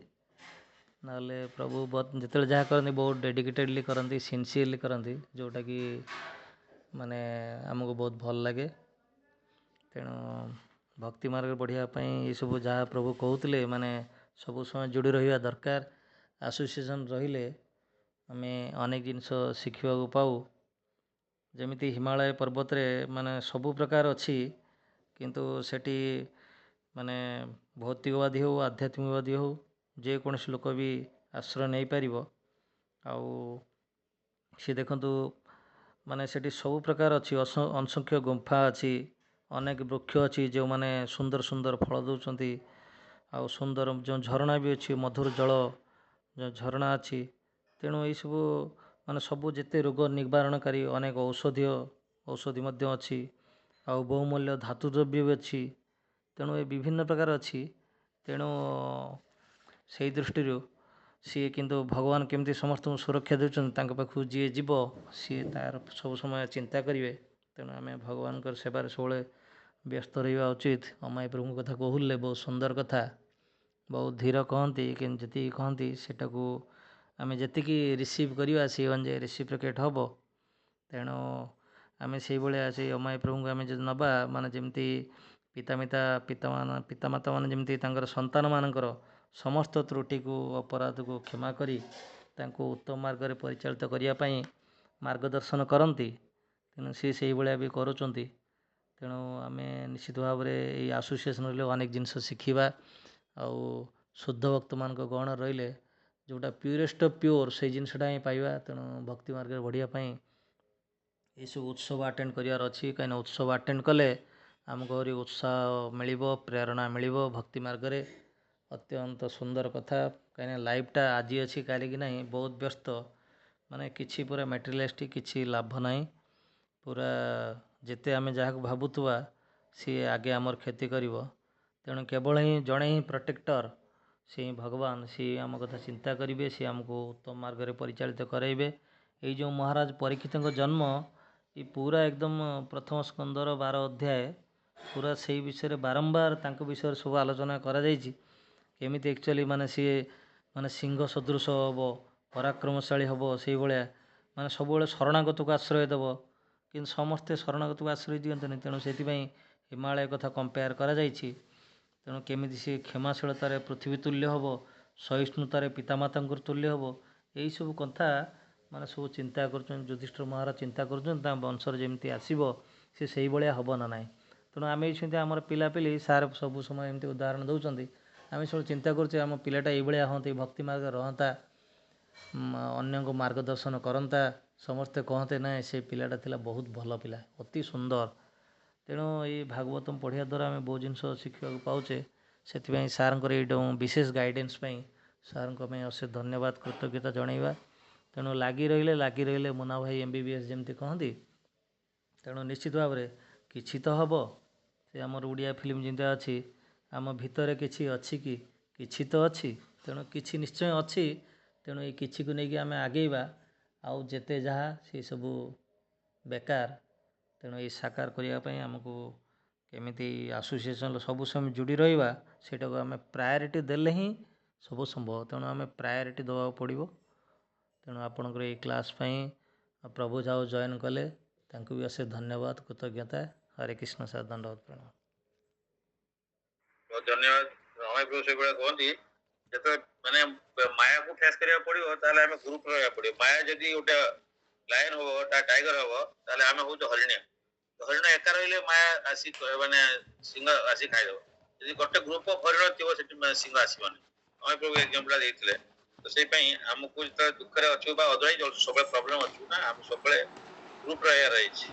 ନହେଲେ ପ୍ରଭୁ ଯେତେବେଳେ ଯାହା କରନ୍ତି ବହୁତ ଡେଡିକେଟେଡ଼ଲି କରନ୍ତି, ସିନସିୟରଲି କରନ୍ତି, ଯେଉଁଟାକି ମାନେ ଆମକୁ ବହୁତ ଭଲ ଲାଗେ। ତେଣୁ ଭକ୍ତି ମାର୍ଗରେ ବଢ଼ିବା ପାଇଁ ଏସବୁ ଯାହା ପ୍ରଭୁ କହୁଥିଲେ ମାନେ ସବୁ ସମୟ ଯୋଡ଼ି ରହିବା ଦରକାର। ଆସୋସିଏସନ୍ ରହିଲେ ଆମେ ଅନେକ ଜିନିଷ ଶିଖିବାକୁ ପାଉ। ଯେମିତି ହିମାଳୟ ପର୍ବତରେ ମାନେ ସବୁ ପ୍ରକାର ଅଛି, କିନ୍ତୁ ସେଠି ମାନେ ଭୌତିକବାଦୀ ହେଉ ଆଧ୍ୟାତ୍ମିକବାଦୀ ହେଉ ଯେକୌଣସି ଲୋକ ବି ଆଶ୍ରୟ ନେଇପାରିବ। ଆଉ ସିଏ ଦେଖନ୍ତୁ ମାନେ ସେଠି ସବୁ ପ୍ରକାର ଅଛି, ଅସଂଖ୍ୟ ଗୁମ୍ଫା ଅଛି, ଅନେକ ବୃକ୍ଷ ଅଛି ଯେଉଁମାନେ ସୁନ୍ଦର ସୁନ୍ଦର ଫଳ ଦେଉଛନ୍ତି। ଆଉ ସୁନ୍ଦର ଯେଉଁ ଝରଣା ବି ଅଛି, ମଧୁର ଜଳ ଯେଉଁ ଝରଣା ଅଛି। ତେଣୁ ଏଇସବୁ ମାନେ ସବୁ ଯେତେ ରୋଗ ନିବାରଣକାରୀ ଅନେକ ଔଷଧି ମଧ୍ୟ ଅଛି। ଆଉ ବହୁମୂଲ୍ୟ ଧାତୁ ଦ୍ରବ୍ୟ ବି ଅଛି। ତେଣୁ ଏ ବିଭିନ୍ନ ପ୍ରକାର ଅଛି। ତେଣୁ ସେଇ ଦୃଷ୍ଟିରୁ ସିଏ କିନ୍ତୁ ଭଗବାନ କେମିତି ସମସ୍ତଙ୍କୁ ସୁରକ୍ଷା ଦେଉଛନ୍ତି, ତାଙ୍କ ପାଖକୁ ଯିଏ ଯିବ ସିଏ ତାର ସବୁ ସମୟ ଚିନ୍ତା କରିବେ। ତେଣୁ ଆମେ ଭଗବାନଙ୍କର ସେବାରେ ସବୁବେଳେ ବ୍ୟସ୍ତ ରହିବା ଉଚିତ। ଅମାଇ ପ୍ରଭୁଙ୍କ କଥା କହୁଥିଲେ ବହୁତ ସୁନ୍ଦର କଥା, ବହୁତ ଧୀର କହନ୍ତି, କିନ୍ତୁ ଯେତିକି କହନ୍ତି ସେଟାକୁ ଆମେ ଯେତିକି ରିସିଭ୍ କରିବା ସେଇ ଅନୁଯାୟୀ ରେସିପ୍ରୋକେଟ୍ ହେବ। ତେଣୁ ଆମେ ସେଇଭଳିଆ ସେଇ ଅମାଇ ପ୍ରଭୁଙ୍କୁ ଆମେ ଯଦି ନେବା, ମାନେ ଯେମିତି ପିତାମାତା ମାନେ ଯେମିତି ତାଙ୍କର ସନ୍ତାନମାନଙ୍କର ସମସ୍ତ ତ୍ରୁଟିକୁ ଅପରାଧକୁ କ୍ଷମା କରି ତାଙ୍କୁ ଉତ୍ତମ ମାର୍ଗରେ ପରିଚାଳିତ କରିବା ପାଇଁ ମାର୍ଗଦର୍ଶନ କରନ୍ତି। ତେଣୁ ସିଏ ସେଇଭଳିଆ ବି କରୁଛନ୍ତି। ତେଣୁ ଆମେ ନିଶ୍ଚିତ ଭାବରେ ଏଇ ଆସୋସିଏସନ୍ ରହିଲେ ଅନେକ ଜିନିଷ ଶିଖିବା। ଆଉ ଶୁଦ୍ଧ ଭକ୍ତମାନଙ୍କ ଗହଣ ରହିଲେ ଯେଉଁଟା ପ୍ୟୁରେଷ୍ଟ ଅଫ୍ ପ୍ୟୁର୍ ସେଇ ଜିନିଷଟା ହିଁ ପାଇବା। ତେଣୁ ଭକ୍ତି ମାର୍ଗରେ ବଢ଼ିବା ପାଇଁ ଏସବୁ ଉତ୍ସବ ଆଟେଣ୍ଡ କରିବାର ଅଛି। କାହିଁକିନା ଉତ୍ସବ ଆଟେଣ୍ଡ କଲେ ଆମକୁ ଆହୁରି ଉତ୍ସାହ ମିଳିବ, ପ୍ରେରଣା ମିଳିବ ଭକ୍ତି ମାର୍ଗରେ। ଅତ୍ୟନ୍ତ ସୁନ୍ଦର କଥା। କାହିଁକିନା ଲାଇଫ୍ଟା ଆଜି ଅଛି କାଲିକି ନାହିଁ, ବହୁତ ବ୍ୟସ୍ତ। ମାନେ କିଛି ପୁରା ମ୍ୟାଟେରିଆଲିଷ୍ଟିକ୍, କିଛି ଲାଭ ନାହିଁ। ପୁରା ଯେତେ ଆମେ ଯାହାକୁ ଭାବୁଥିବା ସିଏ ଆଗେ ଆମର କ୍ଷତି କରିବ। ତେଣୁ କେବଳ ହିଁ ଜଣେ ହିଁ ପ୍ରୋଟେକ୍ଟର, ସେ ହିଁ ଭଗବାନ। ସିଏ ଆମ କଥା ଚିନ୍ତା କରିବେ, ସିଏ ଆମକୁ ଉତ୍ତମ ମାର୍ଗରେ ପରିଚାଳିତ କରାଇବେ। ଏଇ ଯେଉଁ ମହାରାଜ ପରୀକ୍ଷିତଙ୍କ ଜନ୍ମ, ଏ ପୁରା ଏକଦମ ପ୍ରଥମ ସ୍କନ୍ଧର 12 ଅଧ୍ୟାୟ ପୁରା ସେଇ ବିଷୟରେ ବାରମ୍ବାର ତାଙ୍କ ବିଷୟରେ ସବୁ ଆଲୋଚନା କରାଯାଇଛି। କେମିତି ଆକ୍ଚୁଆଲି ମାନେ ସିଏ ମାନେ ସିଂହ ସଦୃଶ ହେବ, ପରାକ୍ରମଶାଳୀ ହେବ, ସେଇଭଳିଆ ମାନେ ସବୁବେଳେ ଶରଣାଗତକୁ ଆଶ୍ରୟ ଦେବ। କିନ୍ତୁ ସମସ୍ତେ ଶରଣାଗତକୁ ଆଶ୍ରୟ ଦିଅନ୍ତିନି। ତେଣୁ ସେଥିପାଇଁ ହିମାଳୟ କଥା କମ୍ପେୟାର କରାଯାଇଛି। ତେଣୁ କେମିତି ସେ କ୍ଷମାଶୀଳତାରେ ପୃଥିବୀ ତୁଲ୍ୟ ହେବ, ସହିଷ୍ଣୁତାରେ ପିତାମାତାଙ୍କର ତୁଲ୍ୟ ହେବ, ଏଇସବୁ କଥା ମାନେ ସବୁ ଚିନ୍ତା କରୁଛନ୍ତି। ଯୁଧିଷ୍ଠିର ମହାରାଜ ଚିନ୍ତା କରୁଛନ୍ତି ତାଙ୍କ ବଂଶରେ ଯେମିତି ଆସିବ ସେ ସେଇଭଳିଆ ହେବ ନା ନାହିଁ। ତେଣୁ ଆମେ ସେମିତି ଆମର ପିଲାପିଲି ସାର୍ ସବୁ ସମୟ ଏମିତି ଉଦାହରଣ ଦେଉଛନ୍ତି। ଆମେ ସବୁ ଚିନ୍ତା କରୁଛେ ଆମ ପିଲାଟା ଏଇଭଳିଆ ହୁଅନ୍ତେ, ଭକ୍ତି ମାର୍ଗରେ ରହନ୍ତା, ଅନ୍ୟଙ୍କୁ ମାର୍ଗଦର୍ଶନ କରନ୍ତା, ସମସ୍ତେ କହନ୍ତେ ନାହିଁ ସେ ପିଲାଟା ଥିଲା ବହୁତ ଭଲ ପିଲା, ଅତି ସୁନ୍ଦର। ତେଣୁ ଏଇ ଭାଗବତମ ପଢ଼ିବା ଦ୍ୱାରା ଆମେ ବହୁତ ଜିନିଷ ଶିଖିବାକୁ ପାଉଛେ। ସେଥିପାଇଁ ସାର୍ଙ୍କର ଏଇ ବିଶେଷ ଗାଇଡ଼େନ୍ସ ପାଇଁ ସାର୍ଙ୍କ ପାଇଁ ଅଶେଷ ଧନ୍ୟବାଦ, କୃତଜ୍ଞତା ଜଣାଇବା। ତେଣୁ ଲାଗି ରହିଲେ ମୁନା ଭାଇ MBBS ଯେମିତି କହନ୍ତି। ତେଣୁ ନିଶ୍ଚିତ ଭାବରେ କିଛି ତ ହେବ। ସେ ଆମର ଓଡ଼ିଆ ଫିଲ୍ମ ଯେମିତି ଅଛି, ଆମ ଭିତରେ କିଛି ଅଛି କି, କିଛି ତ ଅଛି। ତେଣୁ କିଛି ନିଶ୍ଚୟ ଅଛି। ତେଣୁ ଏଇ କିଛିକୁ ନେଇକି ଆମେ ଆଗେଇବା। ଆଉ ଯେତେ ଯାହା ସେସବୁ ବେକାର। ତେଣୁ ଏଇ ସାକାର କରିବା ପାଇଁ ଆମକୁ କେମିତି ଆସୋସିଏସନ୍ର ସବୁ ସମୟ ଯୋଡ଼ି ରହିବା, ସେଇଟାକୁ ଆମେ ପ୍ରାୟୋରିଟି ଦେଲେ ହିଁ ସବୁ ସମ୍ଭବ। ତେଣୁ ଆମେ ପ୍ରାୟୋରିଟି ଦେବାକୁ ପଡ଼ିବ। ତେଣୁ ଆପଣଙ୍କର ଏଇ କ୍ଲାସ୍ ପାଇଁ ପ୍ରଭୁ ଯାଉ ଜଏନ୍ କଲେ ତାଙ୍କୁ ବି ଅଶେଷ ଧନ୍ୟବାଦ, କୃତଜ୍ଞତା। ହରେ କୃଷ୍ଣ ସାର୍, ଦଣ୍ଡବତ ପ୍ରଣାମ। ବହୁତ ଧନ୍ୟବାଦ। ଅମାଇ ପ୍ରଭୁ ସେଭଳିଆ କହନ୍ତି, ଯେତେବେଳେ ମାନେ ମାୟାକୁ ଫେସ୍ କରିବାକୁ ପଡ଼ିବ ତାହେଲେ ଆମେ ଗ୍ରୁପ ରହିବାକୁ ପଡ଼ିବ। ମାୟା ଯଦି ଗୋଟେ ଲାୟନ ହେବ, ଟାଇଗର ହେବ, ତାହେଲେ ଆମେ ହେଉଛୁ ହରିଣ। ହରିଣ ଏକା ରହିଲେ ମାୟା ଆସି ମାନେ ସିଂହ ଆସି ଖାଇଦେବ। ଯଦି ଗୋଟେ ଗ୍ରୁପ ଅଫ୍ ହରିଣ ଥିବ ସେଠି ସିଂହ ଆସିବନି। ଅମାଇ ପ୍ରଭୁ ଏକ୍ସାମ୍ପଲ ଦେଇଥିଲେ। ତ ସେଇପାଇଁ ଆମକୁ ଯେତେବେଳେ ଦୁଃଖରେ ଅଛୁ ବା ଅଦରାଇ ସବୁବେଳେ ପ୍ରୋବ୍ଲେମ୍ ଅଛୁ ନା, ଆମେ ସବୁବେଳେ ଗ୍ରୁପ ରହିବାର ରହିଛି,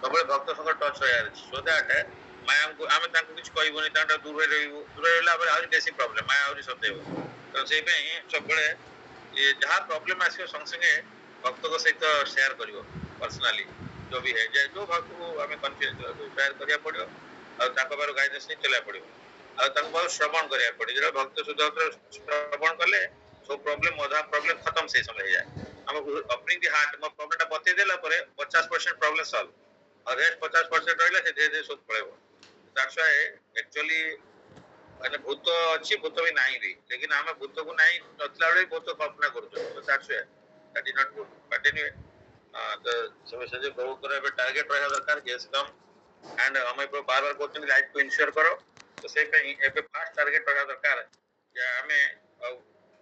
ସବୁବେଳେ ଭକ୍ତ ସଙ୍ଗ ଟଚ୍ ରହିବାର ଅଛି। ସୋ ଦ୍ୟାଟ୍ ମାୟାଙ୍କୁ ଆମେ ତାଙ୍କୁ କିଛି କହିବୁନି, ତାଙ୍କ ଦୂରରେ ରହିବୁ। ଦୂରରେ ରହିଲା ପରେ ଆହୁରି ବେଶୀ ପ୍ରୋବ୍ଲେମ୍, ମାୟା ଆହୁରି ସତେଇବ। ତ ସେଇପାଇଁ ସବୁବେଳେ ଯାହା ପ୍ରୋବ୍ଲେମ୍ ଆସିବ ସଙ୍ଗେ ସଙ୍ଗେ ଭକ୍ତଙ୍କ ସହିତ ସେୟାର କରିବ ପର୍ସନାଲି। जो भी है, जो ଭକ୍ତକୁ ଆମେ କନଫିଡେନ୍ସ ସେୟାର କରିବାକୁ ପଡ଼ିବ। ଆଉ ତାଙ୍କ ପାଖରୁ ଗାଇଡେନ୍ସ ନେଇ ଚଲେଇବାକୁ ପଡ଼ିବ। ଆଉ ତାଙ୍କ ପାଖରୁ ଶ୍ରବଣ କରିବାକୁ ପଡ଼ିବ। ଯେତେବେଳେ ଭକ୍ତ ସୁଧ ଶ୍ରବଣ କଲେ ସବୁ ପ୍ରୋବ୍ଲେମ୍, ଅଧା ପ୍ରୋବ୍ଲେମ୍ ଖତମ ସେଇ ସମୟ ହେଇଯାଏ। ଆମ ଓପନିଂ ଦି ହାର୍ଟ, ମୋ ପ୍ରୋବ୍ଲେମଟା ବତେଇ ଦେଲା ପରେ 50% ପ୍ରୋବ୍ଲେମ୍ ସଲ୍ଭ। और रेस्ट 50% रहिला से धीरे धीरे सब पळेबो दैट्स व्हाई एक्चुअली माने भूत अच्छी भूत भी नहीं भी लेकिन हमें भूत को नहीं नतला बेले भूत कल्पना करछो तो that's why that is not good but anyway तो सब से प्रभु करे टारगेट रहा दरकार गेस कम एंड हमें बार बार कहते लाइफ को इंश्योर करो तो से एबे फास्ट टारगेट रहा दरकार जे हमें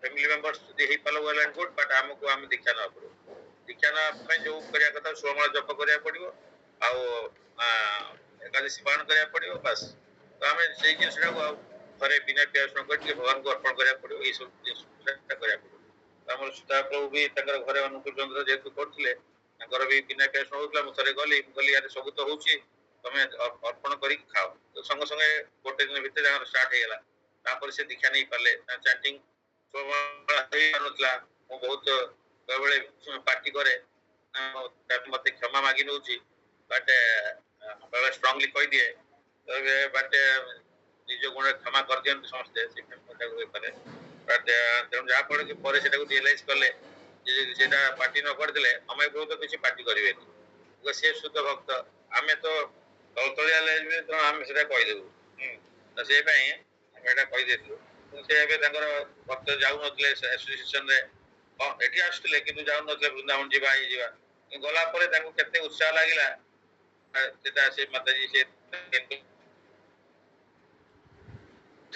फैमिली मेंबर्स यदि ही पालो वेल एंड गुड बट हमको हम दीक्षा ना पड़ो दीक्षा ना जो करिया कथा सोमवार जप करिया पड़ियो एकादशी पालन करिया पड़ियो बस तो हमें से जिनसटा को घरे बिना प्यास न करके भगवान को अर्पण करिया पड़ियो ये सब जिनसटा करिया पड़ियो हमर सुता प्रभु भी तकर घरे अनुकूल चंद्र जेतु करथिले तकर भी बिना प्यास न होतला म थरे गली यार सब तो होची तमे अर्पण करी खाओ तो संग संगे गोटे दिन भीतर जहाँ स्टार्ट हो गला तापर से दीक्षा नहीं पाले चैंटिंग नतला मु बहुत बेले पार्टी करे मते क्षमा मागी नउची बट बेले स्ट्रांगली कहि दिए तो बट निज गुण क्षमा कर दियन समझते से मते होय पारे बट तेम जा पड़े कि परे सेटा को रियलाइज करले जे सेटा पार्टी न कर देले हम बहुत किसी पार्टी करिवे से शुद्ध भक्त आमे तो तलतलिया ले तो हम सेटा कहि देबु तो से पई हम एटा कहि देथु से एबे तंगर भक्त जाउ नतले एसोसिएशन रे एठी आस्तले कि जाउ नतले वृंदावन जीवा ही जीवा गला परे ताको केते उत्साह लागिला सेटा से माताजी से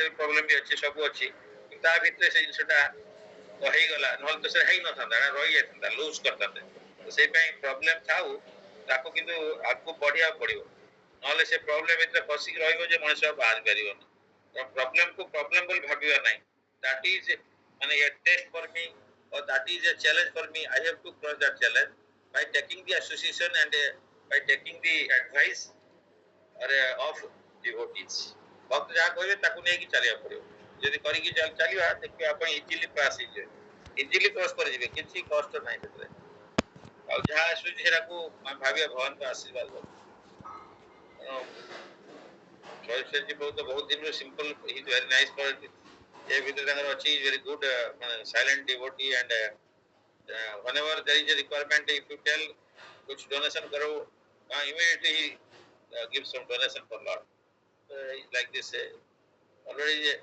प्रॉब्लम भी अच्छी सब अच्छी ता भीतर से जिनसटा कहि गला नहल तो से हेई न थांदा रही जाता लूज करता तो से पई प्रॉब्लम थाउ ताको किंतु आपको बढ़िया पड़ियो नहले से प्रॉब्लम इतने फसी रहिबो जे मनुष्य बाहर परिबो तो प्रॉब्लम को प्रॉब्लम बोल भाबिबा नहीं दैट इज माने ए टेस्ट फॉर मी और that is a challenge for me I have to cross that challenge by taking the association and by taking the advice अरे ऑफ डिवोटीज भक्त जा कहबे ताकू नै कि चलिया पड़ियो यदि करी कि चलिया देखिए आपण इजीली पास ही जे इजीली क्रॉस कर जेबे किछि कष्ट नहीं देतरे और जहां सुझे राखू मैं भाबिया भगवान का आशीर्वाद हो चॉइस जी बहुत दिन सिंपल ही वेरी नाइस क्वालिटी ये भीतर तंगर अछि very good silent devotee and whenever there is a requirement if you tell कुछ डोनेशन करो immediately he gives some donation for Lord like this already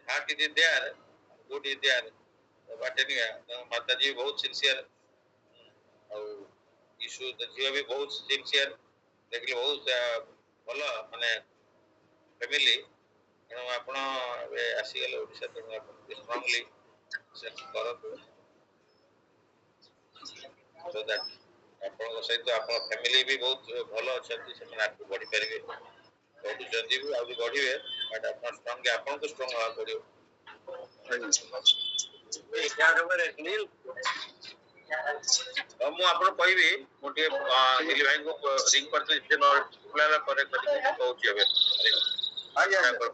heart is there good is there but anyway माता जी बहुत sincere और यीशु जी भी बहुत sincere देखले बहुत भलो माने फैमिली आपण आसी गले ओडिसा तो स्ट्रांगली करो so that आपण सहित आपण फैमिली भी बहुत भलो अछंती से माने आपको बढ़ी परिबे बहुत जल्दी भी आगे बढ़िबे बट आपण स्ट्रांग आपण को स्ट्रांग होवा पड़ियो ए क्या खबर है सुनील हम आपण कहबी मोटे दिल्ली भाई को रिंग करते जे न प्लान करे करी कहउची हबे आ गया पर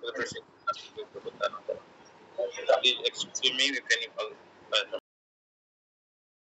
please excuse me if any